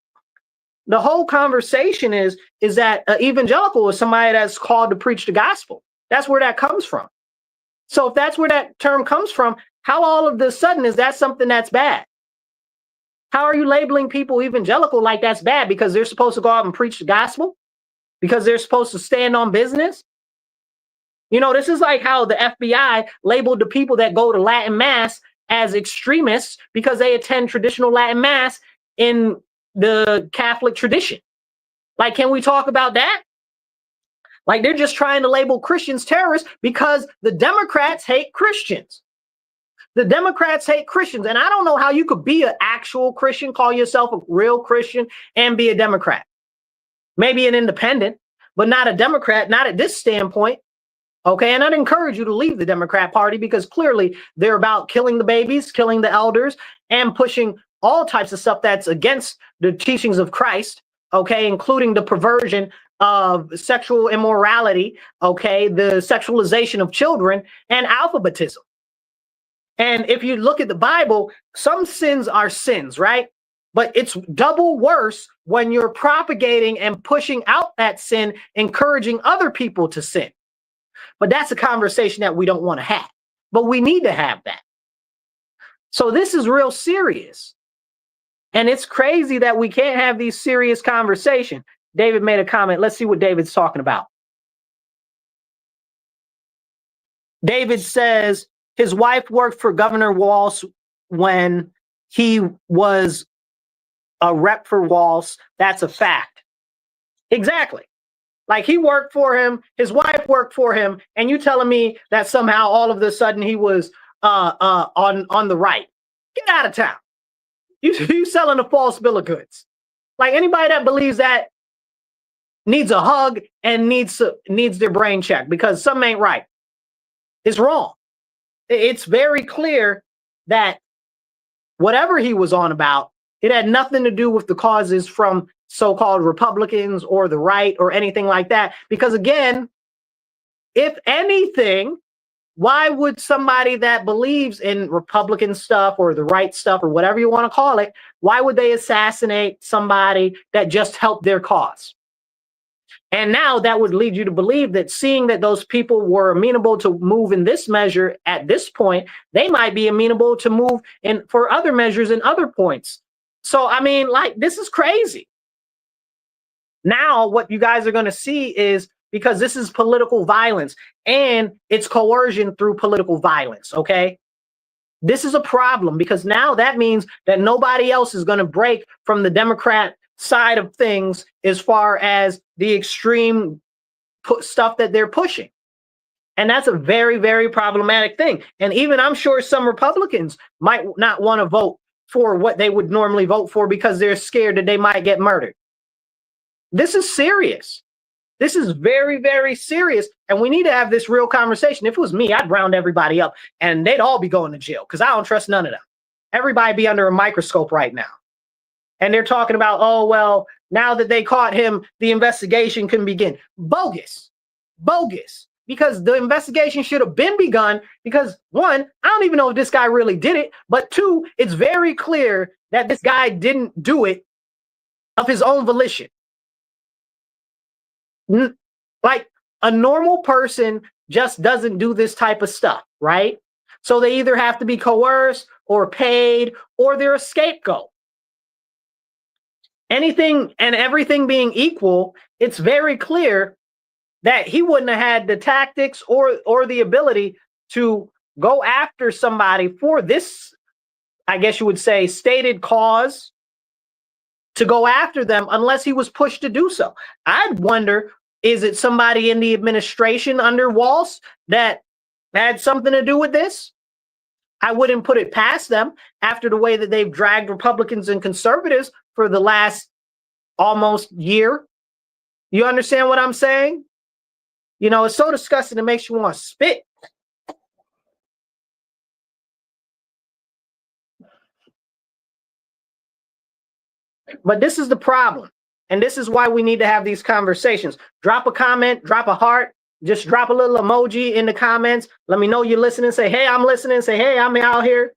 the whole conversation is that evangelical is somebody that's called to preach the gospel. That's where that comes from. So if that's where that term comes from, how all of a sudden is that something that's bad? How are you labeling people evangelical like that's bad because they're supposed to go out and preach the gospel? Because they're supposed to stand on business? This is like how the FBI labeled the people that go to Latin Mass as extremists because they attend traditional Latin Mass in the Catholic tradition. Like, can we talk about that? Like, they're just trying to label Christians terrorists because the Democrats hate Christians. The Democrats hate Christians. And I don't know how you could be an actual Christian, call yourself a real Christian, and be a Democrat. Maybe an independent, but not a Democrat, not at this standpoint. Okay, and I'd encourage you to leave the Democrat Party because clearly they're about killing the babies, killing the elders, and pushing all types of stuff that's against the teachings of Christ, okay, including the perversion of sexual immorality, okay, the sexualization of children, and alphabetism. And if you look at the Bible, some sins are sins, right? But it's double worse when you're propagating and pushing out that sin, encouraging other people to sin. But that's a conversation that we don't want to have. But we need to have that. So this is real serious. And it's crazy that we can't have these serious conversations. David made a comment. Let's see what David's talking about. David says his wife worked for Governor Walz when he was a rep for Walz. That's a fact. Exactly. Like, he worked for him, his wife worked for him, and you telling me that somehow all of a sudden he was on the right. Get out of town. You selling a false bill of goods. Like, anybody that believes that needs a hug and needs their brain checked because something ain't right. It's wrong. It's very clear that whatever he was on about, it had nothing to do with the causes from so-called Republicans or the right or anything like that. Because again, if anything, why would somebody that believes in Republican stuff or the right stuff or whatever you want to call it, why would they assassinate somebody that just helped their cause? And now that would lead you to believe that, seeing that those people were amenable to move in this measure at this point, they might be amenable to move in for other measures in other points. So, I mean, like, this is crazy. Now, what you guys are going to see is, because this is political violence and it's coercion through political violence, okay? This is a problem, because now that means that nobody else is going to break from the Democrat side of things as far as the extreme stuff that they're pushing. And that's a very, very problematic thing. And even, I'm sure, some Republicans might not want to vote for what they would normally vote for because they're scared that they might get murdered. This is serious. This is very, very serious. And we need to have this real conversation. If it was me, I'd round everybody up and they'd all be going to jail, because I don't trust none of them. Everybody be under a microscope right now. And they're talking about, oh, well, now that they caught him, the investigation can begin. Bogus. Bogus. Because the investigation should have been begun, because, one, I don't even know if this guy really did it. But two, it's very clear that this guy didn't do it of his own volition. Like, a normal person just doesn't do this type of stuff, right? So they either have to be coerced or paid, or they're a scapegoat. Anything and everything being equal, it's very clear that he wouldn't have had the tactics or the ability to go after somebody for this, I guess you would say, stated cause, to go after them unless he was pushed to do so. I'd wonder, is it somebody in the administration under Walsh that had something to do with this? I wouldn't put it past them after the way that they've dragged Republicans and conservatives for the last almost year. You understand what I'm saying? You know, it's so disgusting, it makes you want to spit. But this is the problem. And this is why we need to have these conversations. Drop a comment, drop a heart, just drop a little emoji in the comments. Let me know you're listening. Say, hey, I'm listening. Say, hey, I'm out here.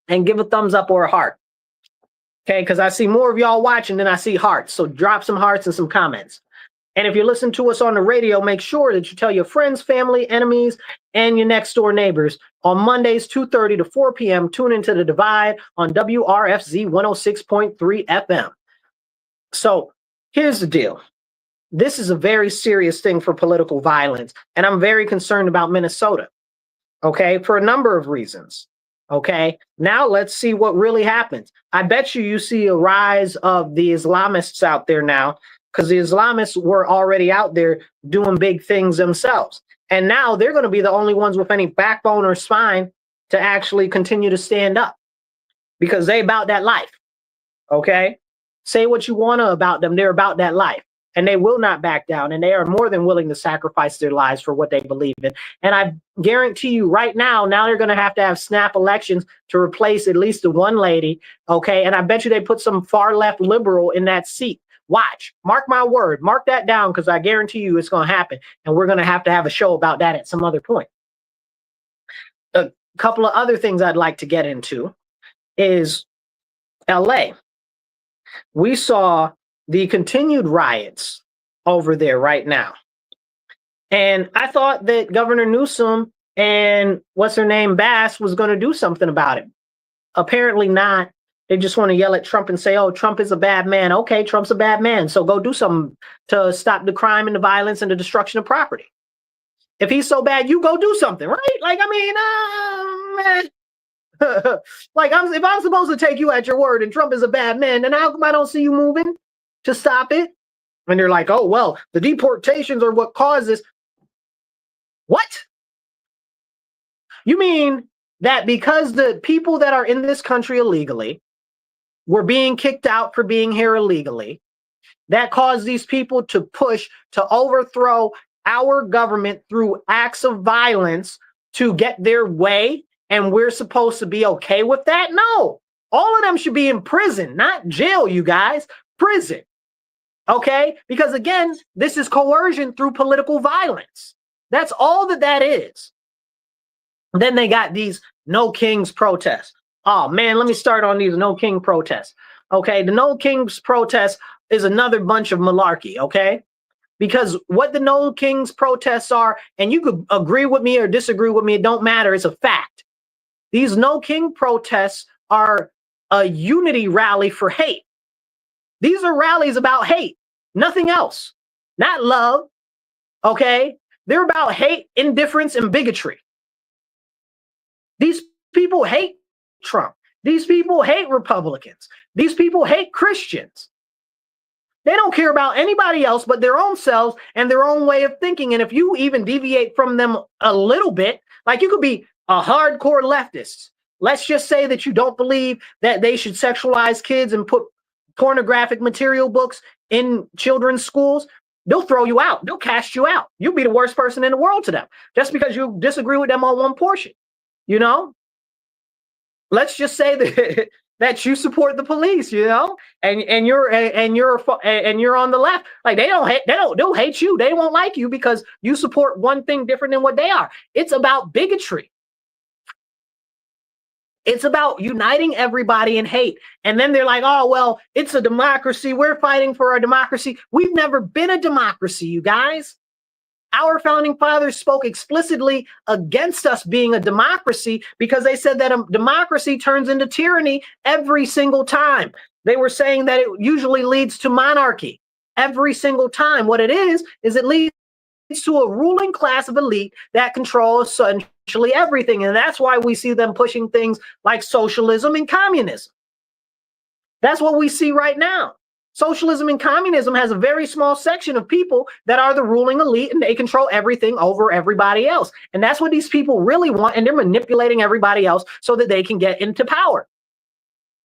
And give a thumbs up or a heart. Okay, because I see more of y'all watching than I see hearts. So drop some hearts and some comments. And if you listen to us on the radio, make sure that you tell your friends, family, enemies, and your next door neighbors. On Mondays, 2:30 to 4 p.m., tune into The Divide on WRFZ 106.3 FM. So here's the deal. This is a very serious thing for political violence, and I'm very concerned about Minnesota, okay, for a number of reasons, okay? Now let's see what really happens. I bet you see a rise of the Islamists out there now, because the Islamists were already out there doing big things themselves. And now they're going to be the only ones with any backbone or spine to actually continue to stand up, because they about that life, okay? Say what you want to about them. They're about that life, and they will not back down, and they are more than willing to sacrifice their lives for what they believe in. And I guarantee you right now they're going to have snap elections to replace at least the one lady, okay? And I bet you they put some far left liberal in that seat. Watch, mark my word, mark that down, because I guarantee you it's going to happen. And we're going to have a show about that at some other point. A couple of other things I'd like to get into is LA. We saw the continued riots over there right now. And I thought that Governor Newsom and what's her name, Bass, was going to do something about it. Apparently not. They just want to yell at Trump and say, oh, Trump is a bad man. Okay, Trump's a bad man. So go do something to stop the crime and the violence and the destruction of property. If he's so bad, you go do something, right? Like, I mean, like, if I'm supposed to take you at your word and Trump is a bad man, then how come I don't see you moving to stop it? And they're like, oh, well, the deportations are what caused this. What? You mean that because the people that are in this country illegally were being kicked out for being here illegally, that caused these people to push to overthrow our government through acts of violence to get their way, and we're supposed to be okay with that? No, all of them should be in prison, not jail, you guys, prison. Okay, because again, this is coercion through political violence. That's all that is. Then they got these No Kings protests. Oh man, let me start on these No King protests. Okay, the No Kings protest is another bunch of malarkey, okay? Because what the No Kings protests are, and you could agree with me or disagree with me, it don't matter, it's a fact. These No King protests are a unity rally for hate. These are rallies about hate, nothing else, not love, okay? They're about hate, indifference, and bigotry. These people hate Trump. These people hate Republicans. These people hate Christians. They don't care about anybody else but their own selves and their own way of thinking. And if you even deviate from them a little bit, like you could be a hardcore leftist. Let's just say that you don't believe that they should sexualize kids and put pornographic material books in children's schools. They'll throw you out. They'll cast you out. You'll be the worst person in the world to them just because you disagree with them on one portion. You know, let's just say that that you support the police, you know, and you're on the left. Like they'll hate you. They won't like you because you support one thing different than what they are. It's about bigotry. It's about uniting everybody in hate. And then they're like, oh, well, it's a democracy. We're fighting for our democracy. We've never been a democracy, you guys. Our founding fathers spoke explicitly against us being a democracy because they said that a democracy turns into tyranny every single time. They were saying that it usually leads to monarchy every single time. What it is it leads to a ruling class of elite that controls essentially everything. And that's why we see them pushing things like socialism and communism. That's what we see right now. Socialism and communism has a very small section of people that are the ruling elite, and they control everything over everybody else. And that's what these people really want, and they're manipulating everybody else so that they can get into power.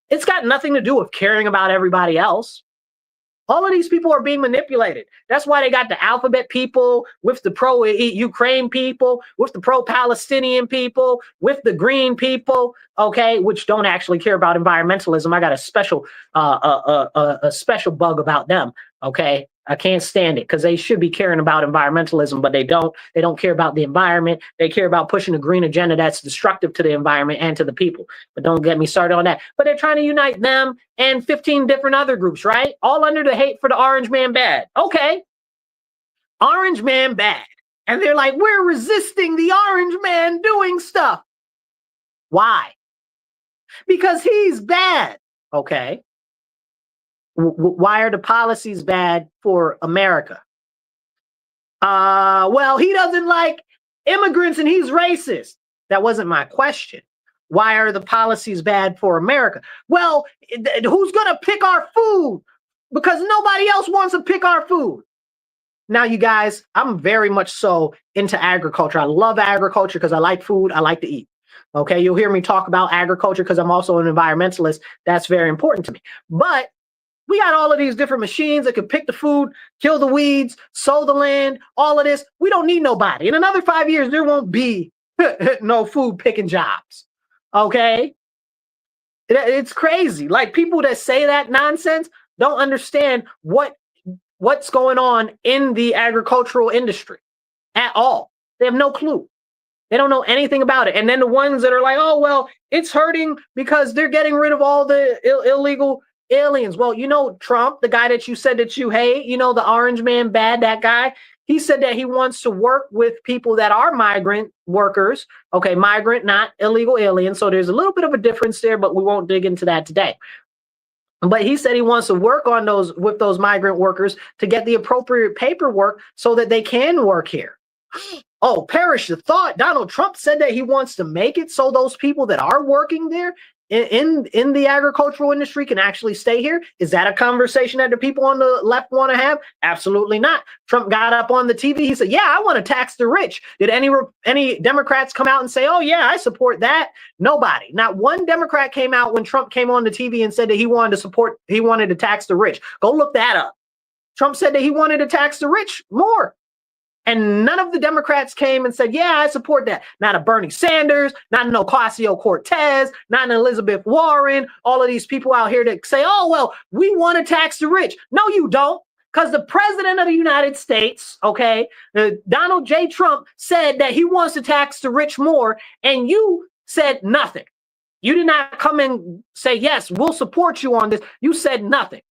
It's got nothing to do with caring about everybody else. All of these people are being manipulated. That's why they got the alphabet people with the pro-Ukraine people, with the pro-Palestinian people, with the green people, okay, which don't actually care about environmentalism. I got a special bug about them, okay? I can't stand it because they should be caring about environmentalism, but they don't. They don't care about the environment. They care about pushing a green agenda that's destructive to the environment and to the people. But don't get me started on that. But they're trying to unite them and 15 different other groups, right? All under the hate for the orange man bad. Okay. Orange man bad. And they're like, we're resisting the orange man doing stuff. Why? Because he's bad. Okay. Why are the policies bad for America? Well, he doesn't like immigrants and he's racist. That wasn't my question. Why are the policies bad for America? Well, who's going to pick our food? Because nobody else wants to pick our food. Now, you guys, I'm very much so into agriculture. I love agriculture because I like food. I like to eat. Okay, you'll hear me talk about agriculture because I'm also an environmentalist. That's very important to me. But we got all of these different machines that can pick the food, kill the weeds, sow the land, all of this. We don't need nobody. In another 5 years, there won't be no food picking jobs. Okay? It's crazy. Like people that say that nonsense don't understand what's going on in the agricultural industry at all. They have no clue. They don't know anything about it. And then the ones that are like, oh, well, it's hurting because they're getting rid of all the illegal aliens. Well, you know, Trump, the guy that you said that you hate, you know, the orange man bad, that guy, he said that he wants to work with people that are migrant workers. Okay, migrant, not illegal aliens. So there's a little bit of a difference there, but we won't dig into that today. But he said he wants to work on with those migrant workers to get the appropriate paperwork so that they can work here. Oh, perish the thought. Donald Trump said that he wants to make it so those people that are working there in the agricultural industry can actually stay here. Is that a conversation that the people on the left want to have? Absolutely not. Trump got up on the TV. He said, yeah, I want to tax the rich. Did any Democrats come out and say, oh, yeah, I support that? Nobody. Not one Democrat came out when Trump came on the TV and said that he wanted to tax the rich. Go look that up. Trump said that he wanted to tax the rich more. And none of the Democrats came and said, yeah, I support that. Not a Bernie Sanders, not an Ocasio-Cortez, not an Elizabeth Warren, all of these people out here that say, oh, well, we want to tax the rich. No, you don't. Because the president of the United States, okay, Donald J. Trump said that he wants to tax the rich more, and you said nothing. You did not come and say, yes, we'll support you on this. You said nothing.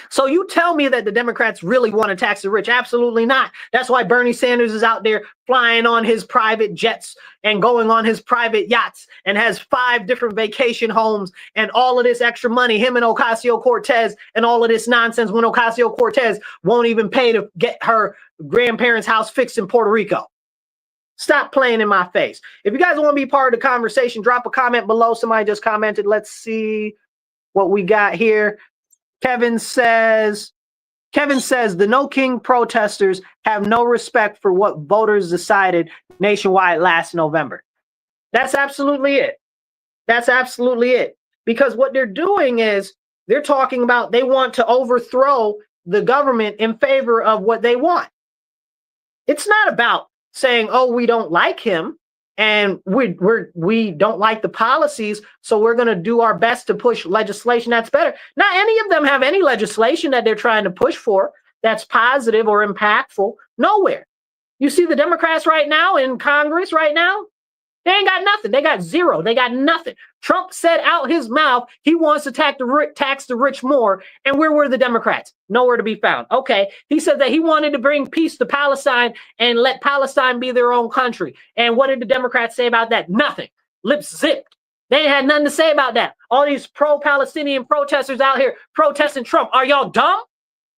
So you tell me that the Democrats really want to tax the rich? Absolutely not. That's why Bernie Sanders is out there flying on his private jets and going on his private yachts and has 5 different vacation homes and all of this extra money, him and Ocasio-Cortez and all of this nonsense when Ocasio-Cortez won't even pay to get her grandparents' house fixed in Puerto Rico. Stop playing in my face. If you guys want to be part of the conversation, drop a comment below. Somebody just commented. Let's see what we got here. Kevin says, the No King protesters have no respect for what voters decided nationwide last November. That's absolutely it. That's absolutely it. Because what they're doing is they're talking about they want to overthrow the government in favor of what they want. It's not about saying, oh, we don't like him and we don't like the policies, so we're going to do our best to push legislation that's better. Not any of them have any legislation that they're trying to push for that's positive or impactful. Nowhere. You see the Democrats right now in Congress right now, they ain't got nothing. They got zero. They got nothing. Trump said out his mouth he wants to tax the rich more. And where were the Democrats? Nowhere to be found. Okay. He said that he wanted to bring peace to Palestine and let Palestine be their own country. And what did the Democrats say about that? Nothing. Lips zipped. They ain't had nothing to say about that. All these pro-Palestinian protesters out here protesting Trump. Are y'all dumb?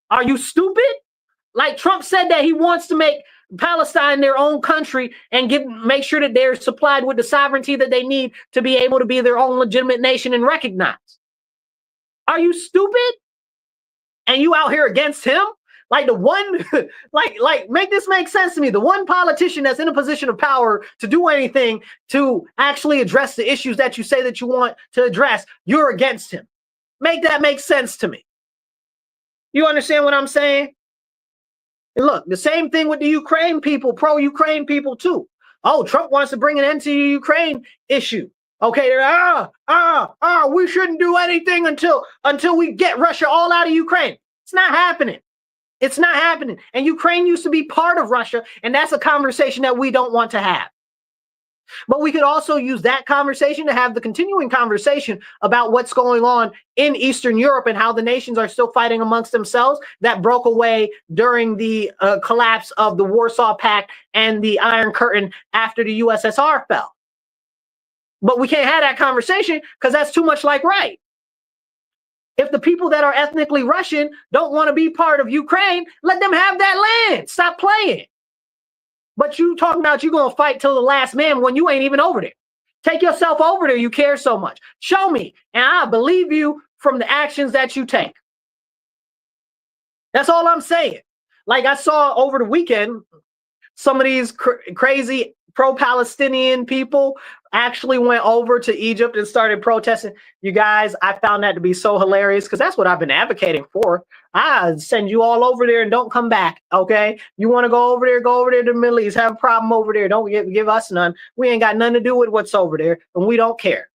Are you stupid? Like Trump said that he wants to make Palestine their own country and make sure that they're supplied with the sovereignty that they need to be able to be their own legitimate nation and recognized. Are you stupid? And you out here against him? Like the one, like make this make sense to me. The one politician that's in a position of power to do anything to actually address the issues that you say that you want to address, you're against him. Make that make sense to me. You understand what I'm saying? And look, the same thing with the Ukraine people, pro-Ukraine people too. Oh, Trump wants to bring an end to the Ukraine issue. Okay, they're we shouldn't do anything until we get Russia all out of Ukraine. It's not happening. It's not happening. And Ukraine used to be part of Russia, and that's a conversation that we don't want to have. But we could also use that conversation to have the continuing conversation about what's going on in Eastern Europe and how the nations are still fighting amongst themselves that broke away during the collapse of the Warsaw Pact and the Iron Curtain after the USSR fell. But we can't have that conversation because that's too much like right. If the people that are ethnically Russian don't want to be part of Ukraine, let them have that land. Stop playing. But you talking about you going to fight till the last man when you ain't even over there. Take yourself over there. You care so much. Show me. And I believe you from the actions that you take. That's all I'm saying. Like I saw over the weekend, some of these crazy pro-Palestinian people actually went over to Egypt and started protesting. You guys, I found that to be so hilarious because that's what I've been advocating for. I send you all over there and don't come back, okay? You want to go over there to the Middle East, have a problem over there. Don't give us none. We ain't got nothing to do with what's over there, and we don't care,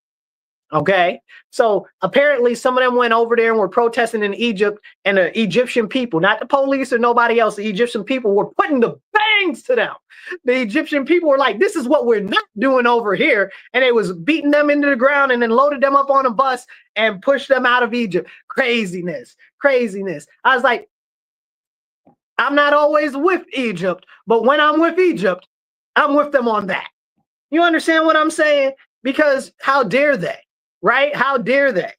okay? So apparently some of them went over there and were protesting in Egypt, and the Egyptian people, not the police or nobody else, the Egyptian people were putting the bangs to them. The Egyptian people were like, this is what we're not doing over here. And it was beating them into the ground and then loaded them up on a bus and pushed them out of Egypt. Craziness. I was like, I'm not always with Egypt, but when I'm with Egypt, I'm with them on that. You understand what I'm saying? Because how dare they, right? How dare they?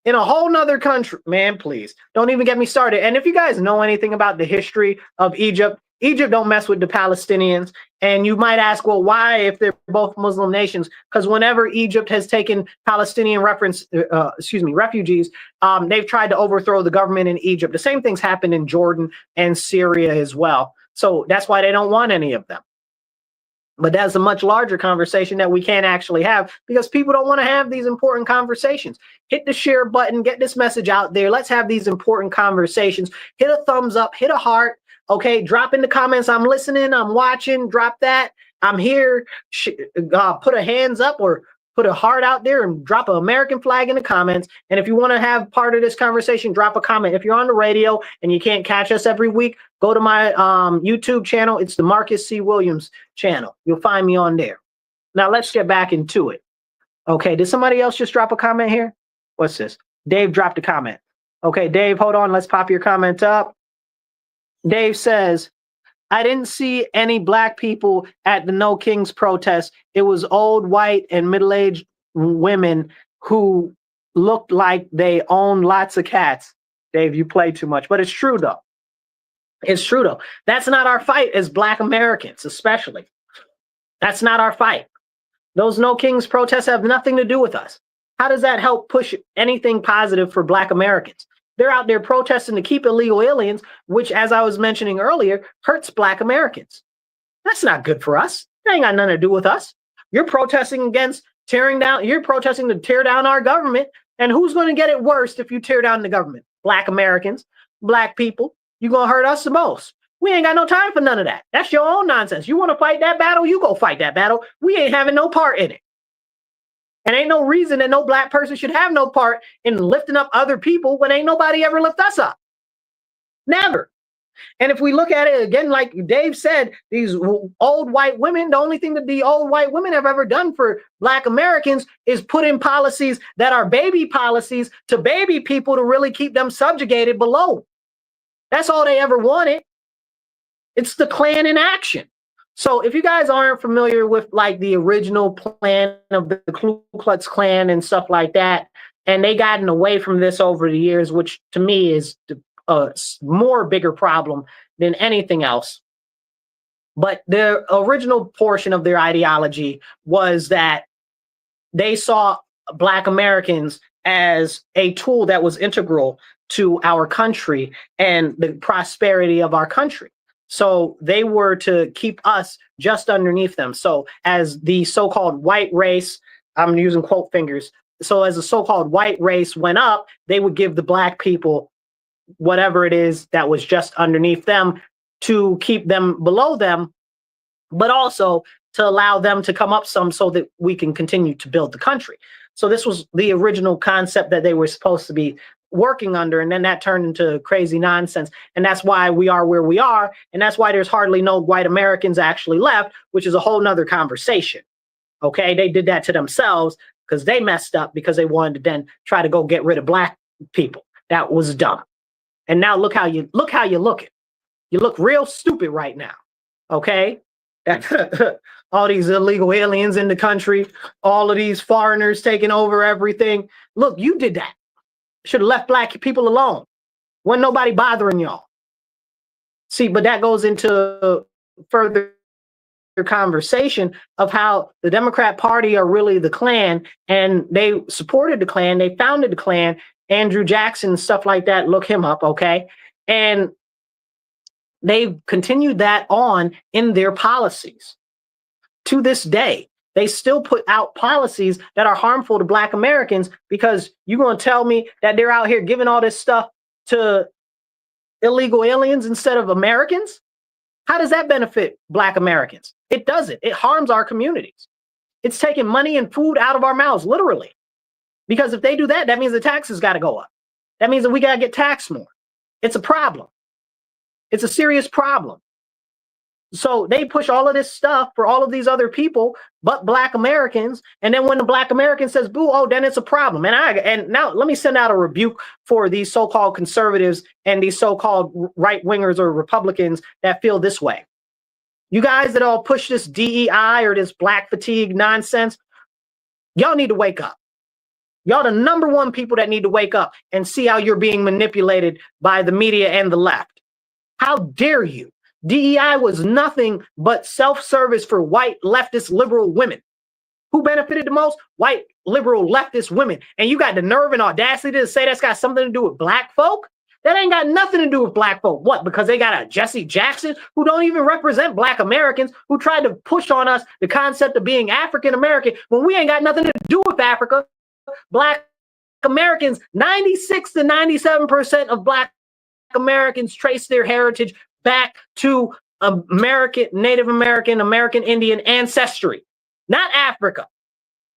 In a whole nother country, man, please don't even get me started. And if you guys know anything about the history of Egypt don't mess with the Palestinians. And you might ask, well, why if they're both Muslim nations? Because whenever Egypt has taken Palestinian refugees, they've tried to overthrow the government in Egypt. The same things happened in Jordan and Syria as well. So that's why they don't want any of them. But that's a much larger conversation that we can't actually have because people don't want to have these important conversations. Hit the share button, get this message out there. Let's have these important conversations. Hit a thumbs up, hit a heart. Okay, drop in the comments. I'm listening. I'm watching. Drop that. I'm here. Put a hands up or put a heart out there and drop an American flag in the comments. And if you want to have part of this conversation, drop a comment. If you're on the radio and you can't catch us every week, go to my YouTube channel. It's the Marcus C. Williams channel. You'll find me on there. Now let's get back into it. Okay, did somebody else just drop a comment here? What's this? Dave dropped a comment. Okay, Dave, hold on. Let's pop your comment up. Dave says, I didn't see any black people at the No Kings protest. It was old, white, and middle-aged women who looked like they owned lots of cats. Dave, you play too much. But it's true, though. It's true, though. That's not our fight as black Americans, especially. That's not our fight. Those No Kings protests have nothing to do with us. How does that help push anything positive for black Americans? They're out there protesting to keep illegal aliens, which, as I was mentioning earlier, hurts black Americans. That's not good for us. That ain't got nothing to do with us. You're protesting against tearing down, you're protesting to tear down our government. And who's going to get it worst if you tear down the government? Black Americans, black people. You're going to hurt us the most. We ain't got no time for none of that. That's your own nonsense. You want to fight that battle? You go fight that battle. We ain't having no part in it. And ain't no reason that no black person should have no part in lifting up other people when ain't nobody ever lift us up. Never. And if we look at it again, like Dave said, these old white women, the only thing that the old white women have ever done for black Americans is put in policies that are baby policies to baby people to really keep them subjugated below. That's all they ever wanted. It's the Klan in action. So if you guys aren't familiar with like the original plan of the Ku Klux Klan and stuff like that, and they gotten away from this over the years, which to me is a more bigger problem than anything else. But the original portion of their ideology was that they saw black Americans as a tool that was integral to our country and the prosperity of our country. So they were to keep us just underneath them. So as the so-called white race, I'm using quote fingers. So as the so-called white race went up, they would give the black people whatever it is that was just underneath them to keep them below them, but also to allow them to come up some so that we can continue to build the country. So this was the original concept that they were supposed to be working under, and then that turned into crazy nonsense. And that's why we are where we are, and that's why there's hardly no white Americans actually left, which is a whole nother conversation. Okay, they did that to themselves because they messed up because they wanted to then try to go get rid of black people. That was dumb. And now look how you're looking. You look real stupid right now. Okay, all these illegal aliens in the country, all of these foreigners taking over everything. Look, you did that. Should have left black people alone. Wasn't nobody bothering y'all. See, but that goes into further conversation of how the Democrat Party are really the Klan, and they supported the Klan. They founded the Klan. Andrew Jackson, stuff like that. Look him up, okay? And they've continued that on in their policies. To this day, they still put out policies that are harmful to black Americans because you're going to tell me that they're out here giving all this stuff to illegal aliens instead of Americans? How does that benefit black Americans? It doesn't. It harms our communities. It's taking money and food out of our mouths, literally. Because if they do that, that means the taxes got to go up. That means that we got to get taxed more. It's a problem. It's a serious problem. So they push all of this stuff for all of these other people, but black Americans. And then when the black American says boo, oh, then it's a problem. And now let me send out a rebuke for these so-called conservatives and these so-called right wingers or Republicans that feel this way. You guys that all push this DEI or this black fatigue nonsense, y'all need to wake up. Y'all the number one people that need to wake up and see how you're being manipulated by the media and the left. How dare you? DEI was nothing but self-service for white leftist liberal women. Who benefited the most? White liberal leftist women. And you got the nerve and audacity to say that's got something to do with black folk? That ain't got nothing to do with black folk. What? Because they got a Jesse Jackson who don't even represent black Americans, who tried to push on us the concept of being African American when we ain't got nothing to do with Africa. Black Americans, 96 to 97% of black Americans trace their heritage back to American, Native American, American Indian ancestry, not Africa,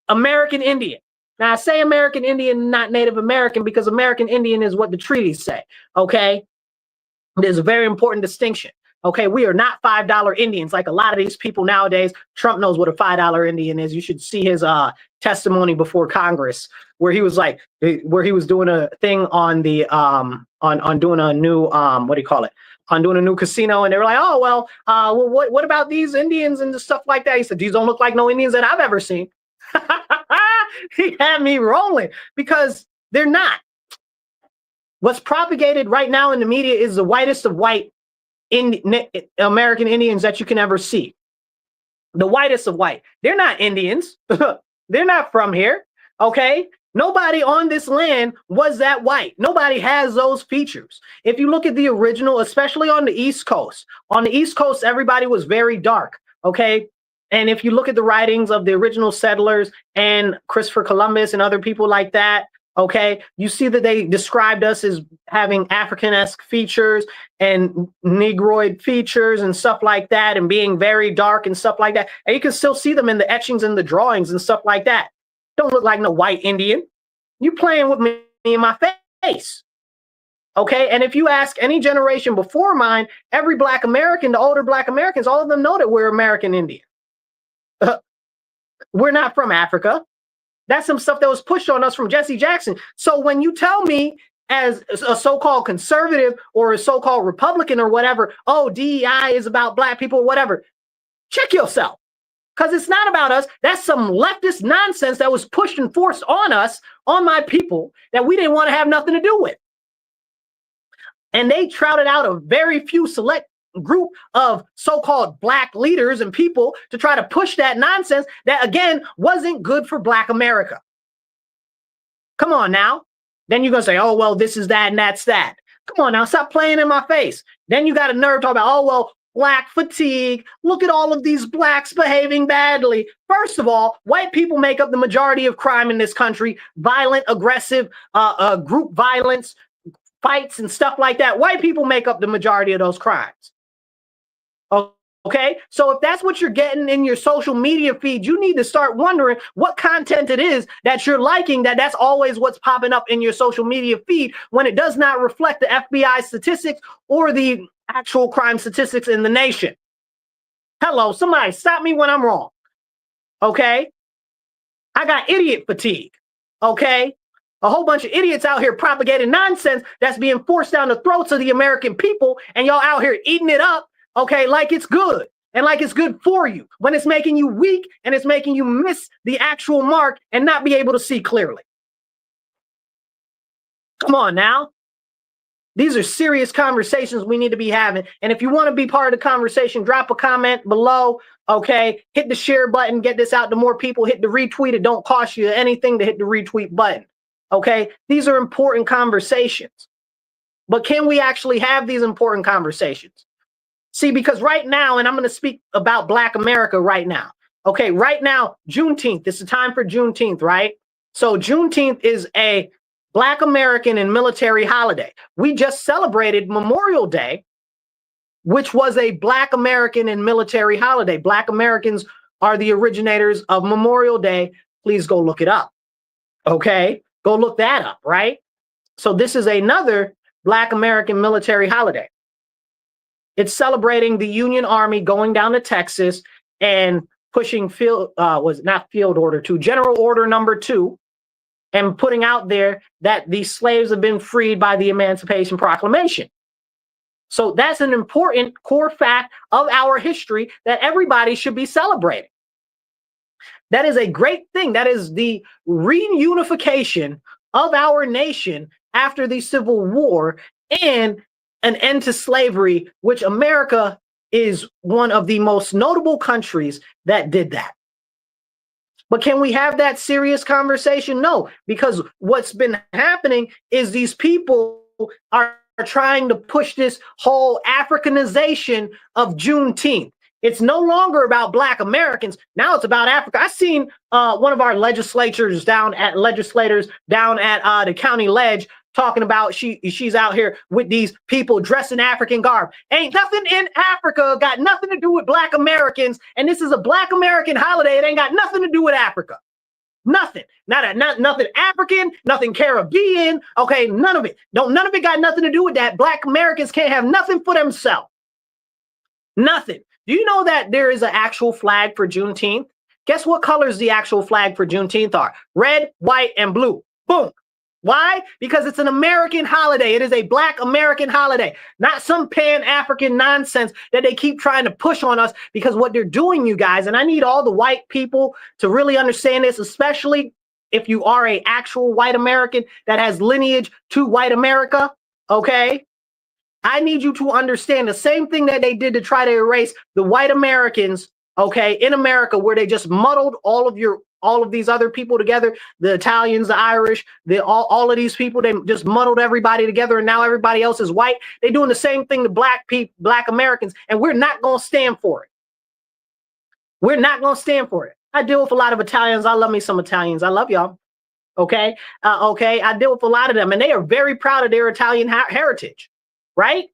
American Indian. Now I say American Indian, not Native American, because American Indian is what the treaties say, okay? There's a very important distinction. Okay, we are not $5 Indians like a lot of these people nowadays. Trump knows what a $5 Indian is. You should see his testimony before Congress, where he was like, where he was doing a thing on the on doing a new what do you call it? On doing a new casino, and they were like, oh well, what about these Indians and stuff like that? He said, these don't look like no Indians that I've ever seen. He had me rolling because they're not. What's propagated right now in the media is the whitest of white American Indians that you can ever see. The whitest of white. They're not Indians. They're not from here. Okay. Nobody on this land was that white. Nobody has those features. If you look at the original, especially on the East Coast, everybody was very dark. Okay. And if you look at the writings of the original settlers and Christopher Columbus and other people like that, okay, you see that they described us as having African-esque features and Negroid features and stuff like that, and being very dark and stuff like that. And you can still see them in the etchings and the drawings and stuff like that. Don't look like no white Indian. You playing with me in my face. Okay, and if you ask any generation before mine, every Black American, the older Black Americans, all of them know that we're American Indian. We're not from Africa. That's some stuff that was pushed on us from Jesse Jackson. So when you tell me as a so-called conservative or a so-called Republican or whatever, oh, DEI is about Black people or whatever, check yourself. Because it's not about us. That's some leftist nonsense that was pushed and forced on us, on my people, that we didn't want to have nothing to do with. And they trouted out a very few select group of so-called Black leaders and people to try to push that nonsense that, again, wasn't good for Black America. Come on now. Then you're going to say, oh, well, this is that and that's that. Come on now, stop playing in my face. Then you got a nerve talk about, oh, well, Black fatigue. Look at all of these Blacks behaving badly. First of all, white people make up the majority of crime in this country. Violent, aggressive, group violence, fights and stuff like that. White people make up the majority of those crimes. Okay, so if that's what you're getting in your social media feed, you need to start wondering what content it is that you're liking, that's always what's popping up in your social media feed when it does not reflect the FBI statistics or the actual crime statistics in the nation. Hello, somebody stop me when I'm wrong. Okay, I got idiot fatigue. Okay, a whole bunch of idiots out here propagating nonsense that's being forced down the throats of the American people, and y'all out here eating it up. Okay, like it's good and like it's good for you, when it's making you weak and it's making you miss the actual mark and not be able to see clearly. Come on now. These are serious conversations we need to be having. And if you want to be part of the conversation, drop a comment below. Okay, hit the share button, get this out to more people, hit the retweet. It don't cost you anything to hit the retweet button. Okay, these are important conversations. But can we actually have these important conversations? See, because right now, and I'm going to speak about Black America right now. Okay, right now, Juneteenth, it's the time for Juneteenth, right? So Juneteenth is a Black American and military holiday. We just celebrated Memorial Day, which was a Black American and military holiday. Black Americans are the originators of Memorial Day. Please go look it up. Okay, go look that up, right? So this is another Black American military holiday. It's celebrating the Union Army going down to Texas and pushing General Order number 2, and putting out there that the slaves have been freed by the Emancipation Proclamation. So that's an important core fact of our history that everybody should be celebrating. That is a great thing. That is the reunification of our nation after the Civil War and an end to slavery, which America is one of the most notable countries that did that. But can we have that serious conversation? No, because what's been happening is these people are trying to push this whole Africanization of Juneteenth. It's no longer about Black Americans. Now it's about Africa. I seen one of our legislators down at the county ledge talking about she's out here with these people dressed in African garb. Ain't nothing in Africa got nothing to do with Black Americans, and this is a Black American holiday. It ain't got nothing to do with Africa. Nothing. Nothing African, nothing Caribbean. Okay, none of it. None of it got nothing to do with that. Black Americans can't have nothing for themselves. Nothing. Do you know that there is an actual flag for Juneteenth? Guess what colors the actual flag for Juneteenth are? Red, white, and blue. Boom. Why? Because it's an American holiday. It is a Black American holiday, not some Pan-African nonsense that they keep trying to push on us. Because what they're doing, you guys, and I need all the white people to really understand this, especially if you are an actual white American that has lineage to white America, okay? I need you to understand the same thing that they did to try to erase the white Americans, okay, in America, where they just muddled all of these other people together, the Italians, the Irish, all of these people, they just muddled everybody together, and now everybody else is white. They're doing the same thing to Black Americans, and we're not going to stand for it. We're not going to stand for it. I deal with a lot of Italians. I love me some Italians. I love y'all. Okay. Okay. I deal with a lot of them, and they are very proud of their Italian heritage, right?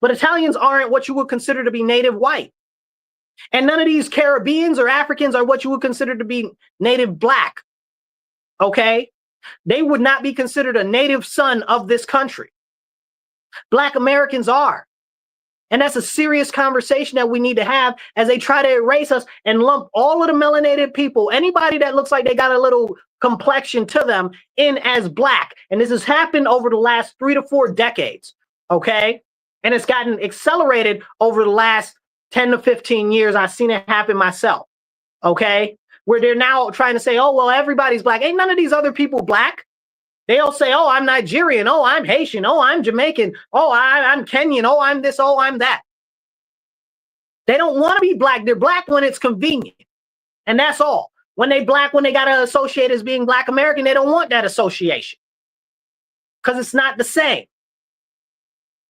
But Italians aren't what you would consider to be native white. And none of these Caribbeans or Africans are what you would consider to be native Black. Okay. They would not be considered a native son of this country. Black Americans are. And that's a serious conversation that we need to have as they try to erase us and lump all of the melanated people, anybody that looks like they got a little complexion to them, in as Black. And this has happened over the last 3 to 4 decades. Okay. And it's gotten accelerated over the last 10 to 15 years. I've seen it happen myself. Okay. Where they're now trying to say, oh, well, everybody's Black. Ain't none of these other people Black. They all say, oh, I'm Nigerian. Oh, I'm Haitian. Oh, I'm Jamaican. Oh, I'm Kenyan. Oh, I'm this. Oh, I'm that. They don't want to be Black. They're Black when it's convenient. And that's all. When they Black, when they got to associate as being Black American, they don't want that association. Because it's not the same.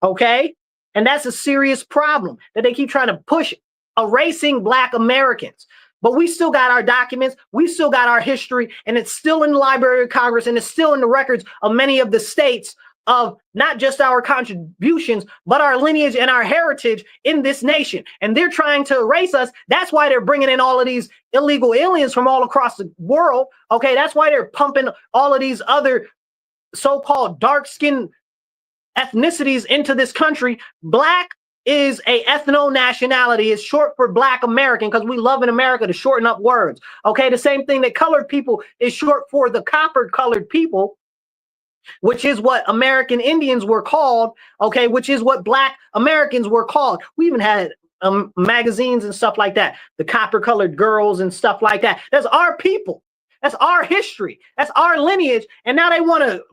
Okay? And that's a serious problem that they keep trying to push, erasing Black Americans. But we still got our documents, we still got our history, and it's still in the Library of Congress, and it's still in the records of many of the states of not just our contributions, but our lineage and our heritage in this nation. And they're trying to erase us. That's why they're bringing in all of these illegal aliens from all across the world. Okay, that's why they're pumping all of these other so-called dark-skinned ethnicities into this country. Black is a ethno-nationality. It's short for Black American because we love in America to shorten up words. Okay, the same thing that colored people is short for the copper colored people, which is what American Indians were called, okay, which is what Black Americans were called. We even had magazines and stuff like that, the copper colored girls and stuff like that. That's our people. That's our history. That's our lineage. And now they want to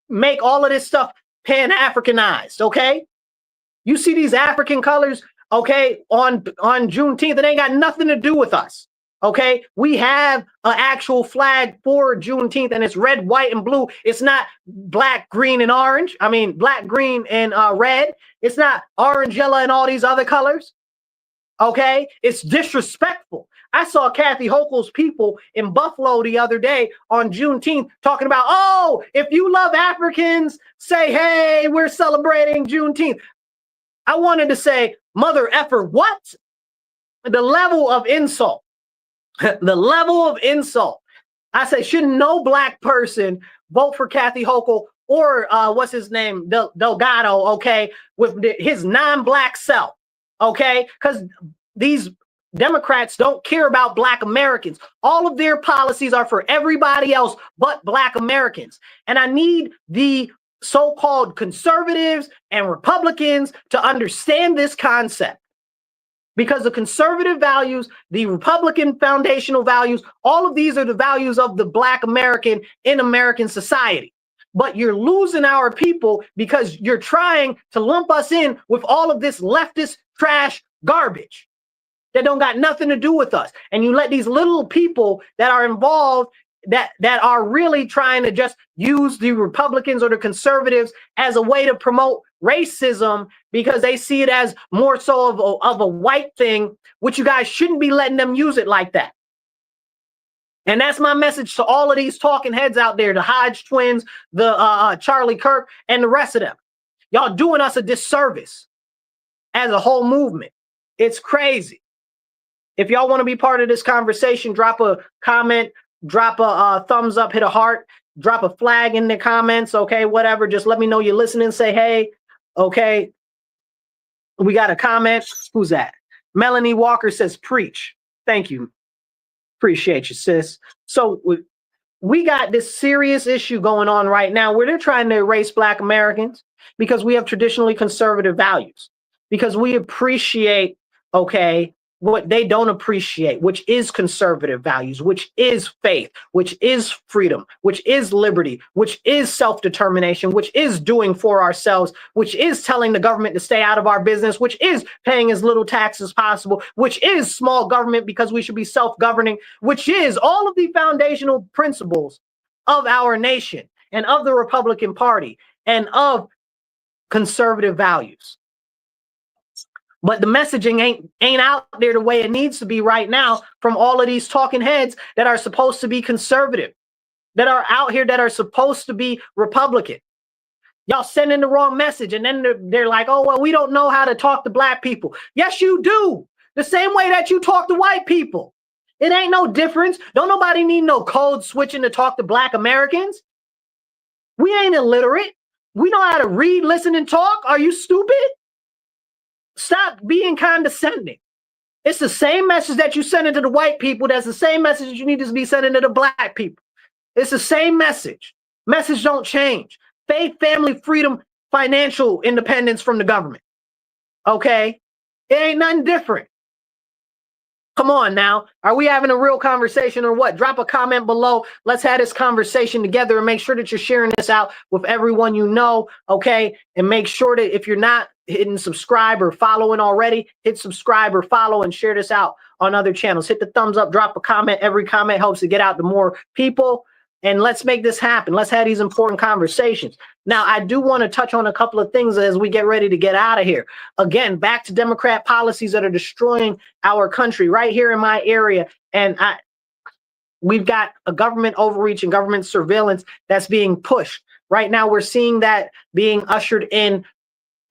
make all of this stuff Pan-Africanized, okay? You see these African colors, okay, on Juneteenth, it ain't got nothing to do with us, okay? We have an actual flag for Juneteenth, and it's red, white, and blue. It's not black, green, and orange. I mean, black, green, and red. It's not orange, yellow, and all these other colors, okay? It's disrespectful. I saw Kathy Hochul's people in Buffalo the other day on Juneteenth talking about, oh, if you love Africans, say, hey, we're celebrating Juneteenth. I wanted to say, mother effer, what? The level of insult, the level of insult. I say, shouldn't no Black person vote for Kathy Hochul or what's his name, Delgado, okay, with his non-Black self, okay? Because these Democrats don't care about Black Americans. All of their policies are for everybody else but Black Americans. And I need the so-called conservatives and Republicans to understand this concept, because the conservative values, the Republican foundational values, all of these are the values of the Black American in American society. But you're losing our people because you're trying to lump us in with all of this leftist trash garbage that don't got nothing to do with us. And you let these little people that are involved that are really trying to just use the Republicans or the conservatives as a way to promote racism because they see it as more so of a white thing, which you guys shouldn't be letting them use it like that. And that's my message to all of these talking heads out there, the Hodge twins, the Charlie Kirk, and the rest of them. Y'all doing us a disservice as a whole movement. It's crazy. If y'all want to be part of this conversation, drop a comment, drop a thumbs up, hit a heart, drop a flag in the comments, okay, whatever. Just let me know you're listening. Say, hey, okay, We got a comment. Who's that? Melanie Walker says, preach. Thank you. Appreciate you, sis. So we got this serious issue going on right now where they're trying to erase Black Americans because we have traditionally conservative values, because we appreciate, okay, what they don't appreciate, which is conservative values, which is faith, which is freedom, which is liberty, which is self-determination, which is doing for ourselves, which is telling the government to stay out of our business, which is paying as little tax as possible, which is small government because we should be self-governing, which is all of the foundational principles of our nation and of the Republican Party and of conservative values. But the messaging ain't out there the way it needs to be right now from all of these talking heads that are supposed to be conservative, that are out here that are supposed to be Republican. Y'all sending the wrong message, and then they're like, oh, well, we don't know how to talk to Black people. Yes, you do. The same way that you talk to white people. It ain't no difference. Don't nobody need no code switching to talk to Black Americans. We ain't illiterate. We know how to read, listen, and talk. Are you stupid? Stop being condescending. It's the same message that you send to the white people. That's the same message that you need to be sending to the Black people. It's the same message. Message don't change. Faith, family, freedom, financial independence from the government. Okay? It ain't nothing different. Come on now. Are we having a real conversation or what? Drop a comment below. Let's have this conversation together and make sure that you're sharing this out with everyone you know, okay? And make sure that if you're not hitting subscribe or following already, hit subscribe or follow and share this out on other channels. Hit the thumbs up, drop a comment. Every comment helps to get out to more people. And let's make this happen. Let's have these important conversations. Now, I do want to touch on a couple of things as we get ready to get out of here. Again, back to Democrat policies that are destroying our country right here in my area. And we've got a government overreach and government surveillance that's being pushed. Right now, we're seeing that being ushered in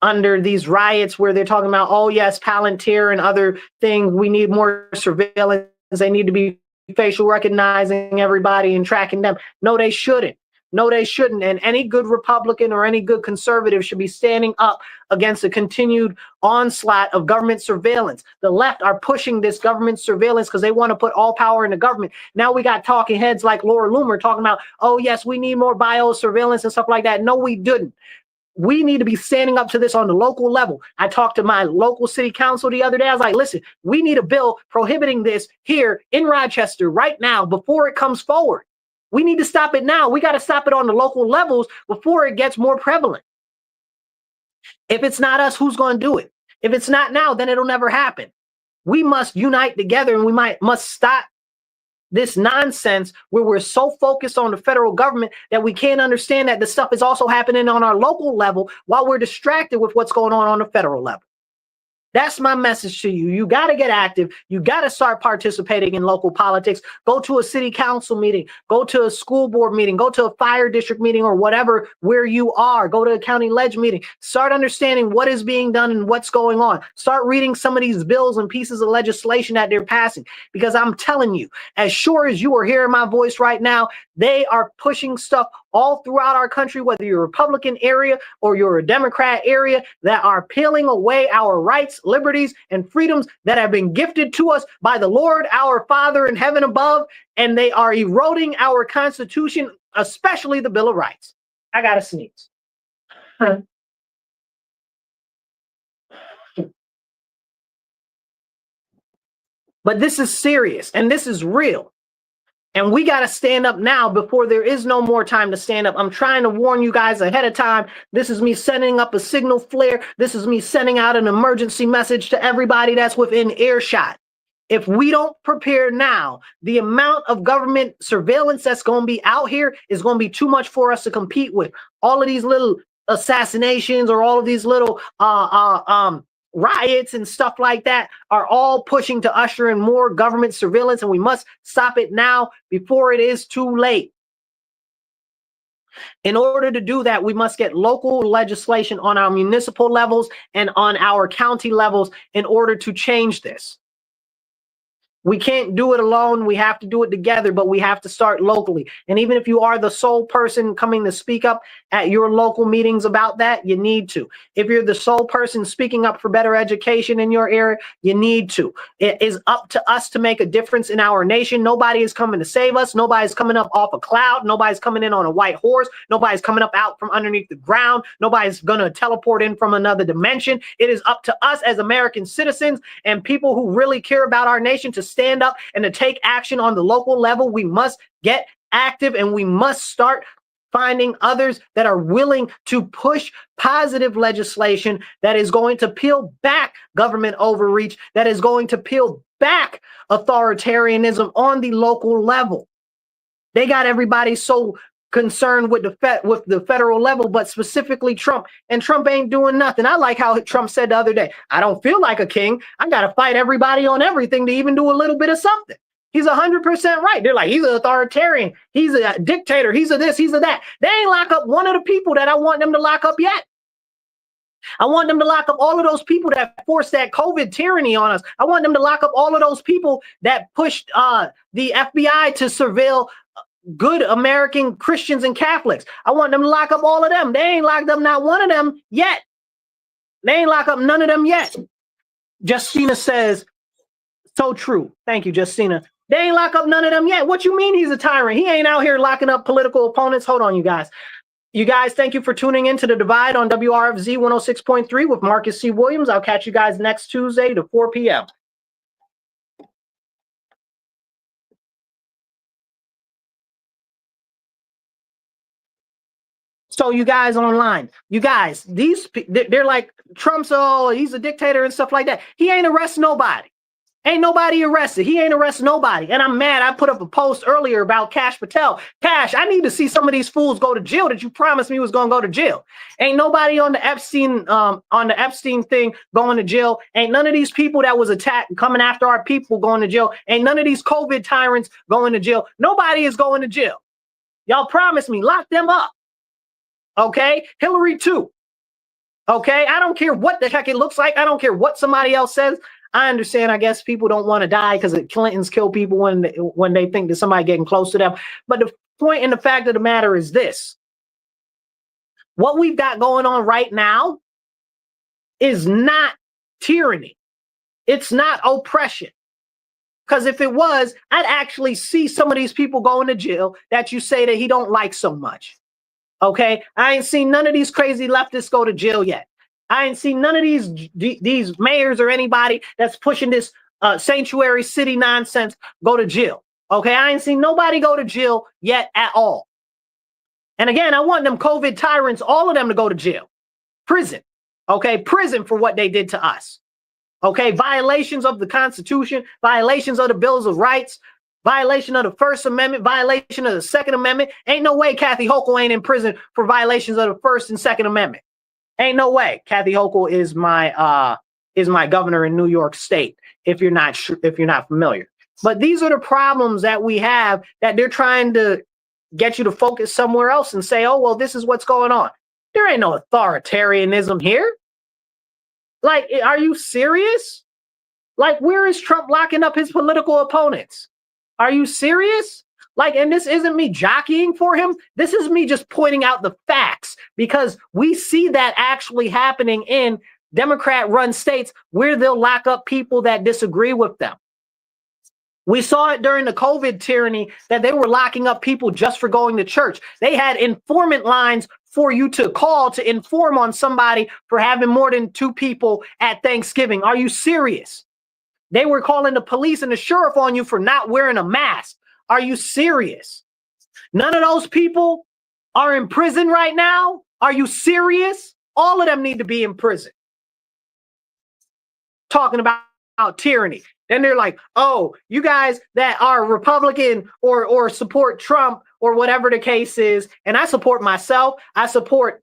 under these riots where they're talking about, oh, yes, Palantir and other things. We need more surveillance. They need to be facial recognizing everybody and tracking them. No, they shouldn't. No, they shouldn't. And any good Republican or any good conservative should be standing up against the continued onslaught of government surveillance. The left are pushing this government surveillance because they want to put all power in the government. Now we got talking heads like Laura Loomer talking about, oh, yes, we need more biosurveillance and stuff like that. No, we didn't. We need to be standing up to this on the local level. I talked to my local city council the other day. I was like, listen, we need a bill prohibiting this here in Rochester right now before it comes forward. We need to stop it now. We got to stop it on the local levels before it gets more prevalent. If it's not us, who's going to do it? If it's not now, then it'll never happen. We must unite together, and we must stop this nonsense where we're so focused on the federal government that we can't understand that this stuff is also happening on our local level while we're distracted with what's going on the federal level. That's my message to you. You got to get active. You got to start participating in local politics. Go to a city council meeting. Go to a school board meeting. Go to a fire district meeting or whatever where you are. Go to a county ledge meeting. Start understanding what is being done and what's going on. Start reading some of these bills and pieces of legislation that they're passing. Because I'm telling you, as sure as you are hearing my voice right now, they are pushing stuff all throughout our country, whether you're a Republican area or you're a Democrat area, that are peeling away our rights, liberties, and freedoms that have been gifted to us by the Lord, our Father in heaven above, and they are eroding our Constitution, especially the Bill of Rights. I gotta sneeze. But this is serious and this is real. And we got to stand up now before there is no more time to stand up. I'm trying to warn you guys ahead of time. This is me sending up a signal flare. This is me sending out an emergency message to everybody that's within earshot. If we don't prepare now, the amount of government surveillance that's going to be out here is going to be too much for us to compete with. All of these little assassinations or all of these little riots and stuff like that are all pushing to usher in more government surveillance, and we must stop it now before it is too late. In order to do that, we must get local legislation on our municipal levels and on our county levels in order to change this. We can't do it alone. We have to do it together, but we have to start locally. And even if you are the sole person coming to speak up at your local meetings about that, you need to. If you're the sole person speaking up for better education in your area, you need to. It is up to us to make a difference in our nation. Nobody is coming to save us. Nobody's coming up off a cloud. Nobody's coming in on a white horse. Nobody's coming up out from underneath the ground. Nobody's going to teleport in from another dimension. It is up to us as American citizens and people who really care about our nation to stand up and to take action on the local level. We must get active, and we must start finding others that are willing to push positive legislation that is going to peel back government overreach, that is going to peel back authoritarianism on the local level. They got everybody so concerned with the federal level, but specifically Trump, and Trump ain't doing nothing. I like how Trump said the other day, I don't feel like a king. I got to fight everybody on everything to even do a little bit of something. He's 100% right. They're like, he's an authoritarian. He's a dictator. He's a this, he's a that. They ain't lock up one of the people that I want them to lock up yet. I want them to lock up all of those people that forced that COVID tyranny on us. I want them to lock up all of those people that pushed the FBI to surveil good American Christians and Catholics. I want them to lock up all of them. They ain't locked up not one of them yet. They ain't locked up none of them yet. Justina says, so true. Thank you, Justina. They ain't lock up none of them yet. What you mean he's a tyrant? He ain't out here locking up political opponents. Hold on, you guys. You guys, thank you for tuning in to The Divide on WRFZ 106.3 with Marcus C. Williams. I'll catch you guys next Tuesday to 4 p.m. So you guys online, you guys, they're like, Trump's, oh, he's a dictator and stuff like that. He ain't arrest nobody. Ain't nobody arrested. He ain't arrest nobody. And I'm mad. I put up a post earlier about Cash Patel. Cash, I need to see some of these fools go to jail that you promised me was going to go to jail. Ain't nobody on the Epstein thing going to jail. Ain't none of these people that was attacked coming after our people going to jail. Ain't none of these COVID tyrants going to jail. Nobody is going to jail. Y'all promised me, lock them up. Okay, Hillary too. Okay, I don't care what the heck it looks like. I don't care what somebody else says. I understand. I guess people don't want to die because the Clintons kill people when they think that somebody getting close to them. But the point and the fact of the matter is this: what we've got going on right now is not tyranny. It's not oppression. Because if it was, I'd actually see some of these people going to jail that you say that he don't like so much. Okay, I ain't seen none of these crazy leftists go to jail yet. I ain't seen none of these mayors or anybody that's pushing this sanctuary city nonsense go to jail. Okay, I ain't seen nobody go to jail yet at all. And again, I want them COVID tyrants, all of them to go to jail. Prison. Okay, prison for what they did to us. Okay, violations of the Constitution, violations of the Bills of Rights, violation of the First Amendment, violation of the Second Amendment. Ain't no way Kathy Hochul ain't in prison for violations of the First and Second Amendment. Ain't no way. Kathy Hochul is my governor in New York State. If you're not familiar, but these are the problems that we have, that they're trying to get you to focus somewhere else and say, oh well, this is what's going on. There ain't no authoritarianism here. Like, are you serious? Like, where is Trump locking up his political opponents? Are you serious? Like, and this isn't me jockeying for him. This is me just pointing out the facts, because we see that actually happening in Democrat-run states where they'll lock up people that disagree with them. We saw it during the COVID tyranny that they were locking up people just for going to church. They had informant lines for you to call to inform on somebody for having more than 2 people at Thanksgiving. Are you serious? They were calling the police and the sheriff on you for not wearing a mask. Are you serious? None of those people are in prison right now. Are you serious? All of them need to be in prison. Talking about tyranny. Then they're like, oh, you guys that are Republican or support Trump or whatever the case is, and I support myself. I support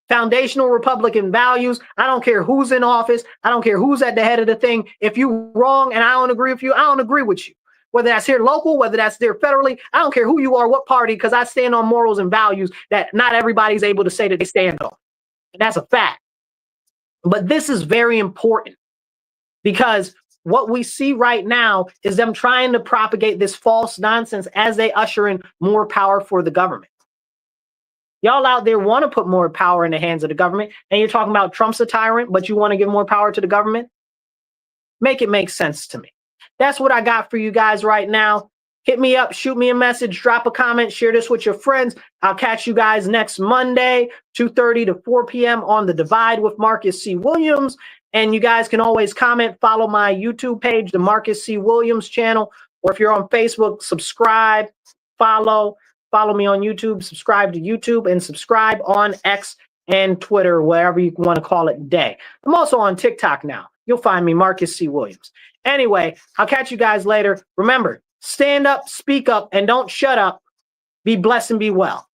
foundational Republican values. I don't care who's in office. I don't care who's at the head of the thing. If you're wrong and I don't agree with you, I don't agree with you. Whether that's here local, whether that's there federally, I don't care who you are, what party, because I stand on morals and values that not everybody's able to say that they stand on. And that's a fact. But this is very important, because what we see right now is them trying to propagate this false nonsense as they usher in more power for the government. Y'all out there want to put more power in the hands of the government, and you're talking about Trump's a tyrant, but you want to give more power to the government? Make it make sense to me. That's what I got for you guys right now. Hit me up, shoot me a message, drop a comment, share this with your friends. I'll catch you guys next Monday, 2:30 to 4 p.m. on The Divide with Marcus C. Williams. And you guys can always comment, follow my YouTube page, the Marcus C. Williams channel, or if you're on Facebook, subscribe, follow me on YouTube, subscribe to YouTube, and subscribe on X and Twitter, wherever you want to call it today. I'm also on TikTok now. You'll find me, Marcus C. Williams. Anyway, I'll catch you guys later. Remember, stand up, speak up, and don't shut up. Be blessed and be well.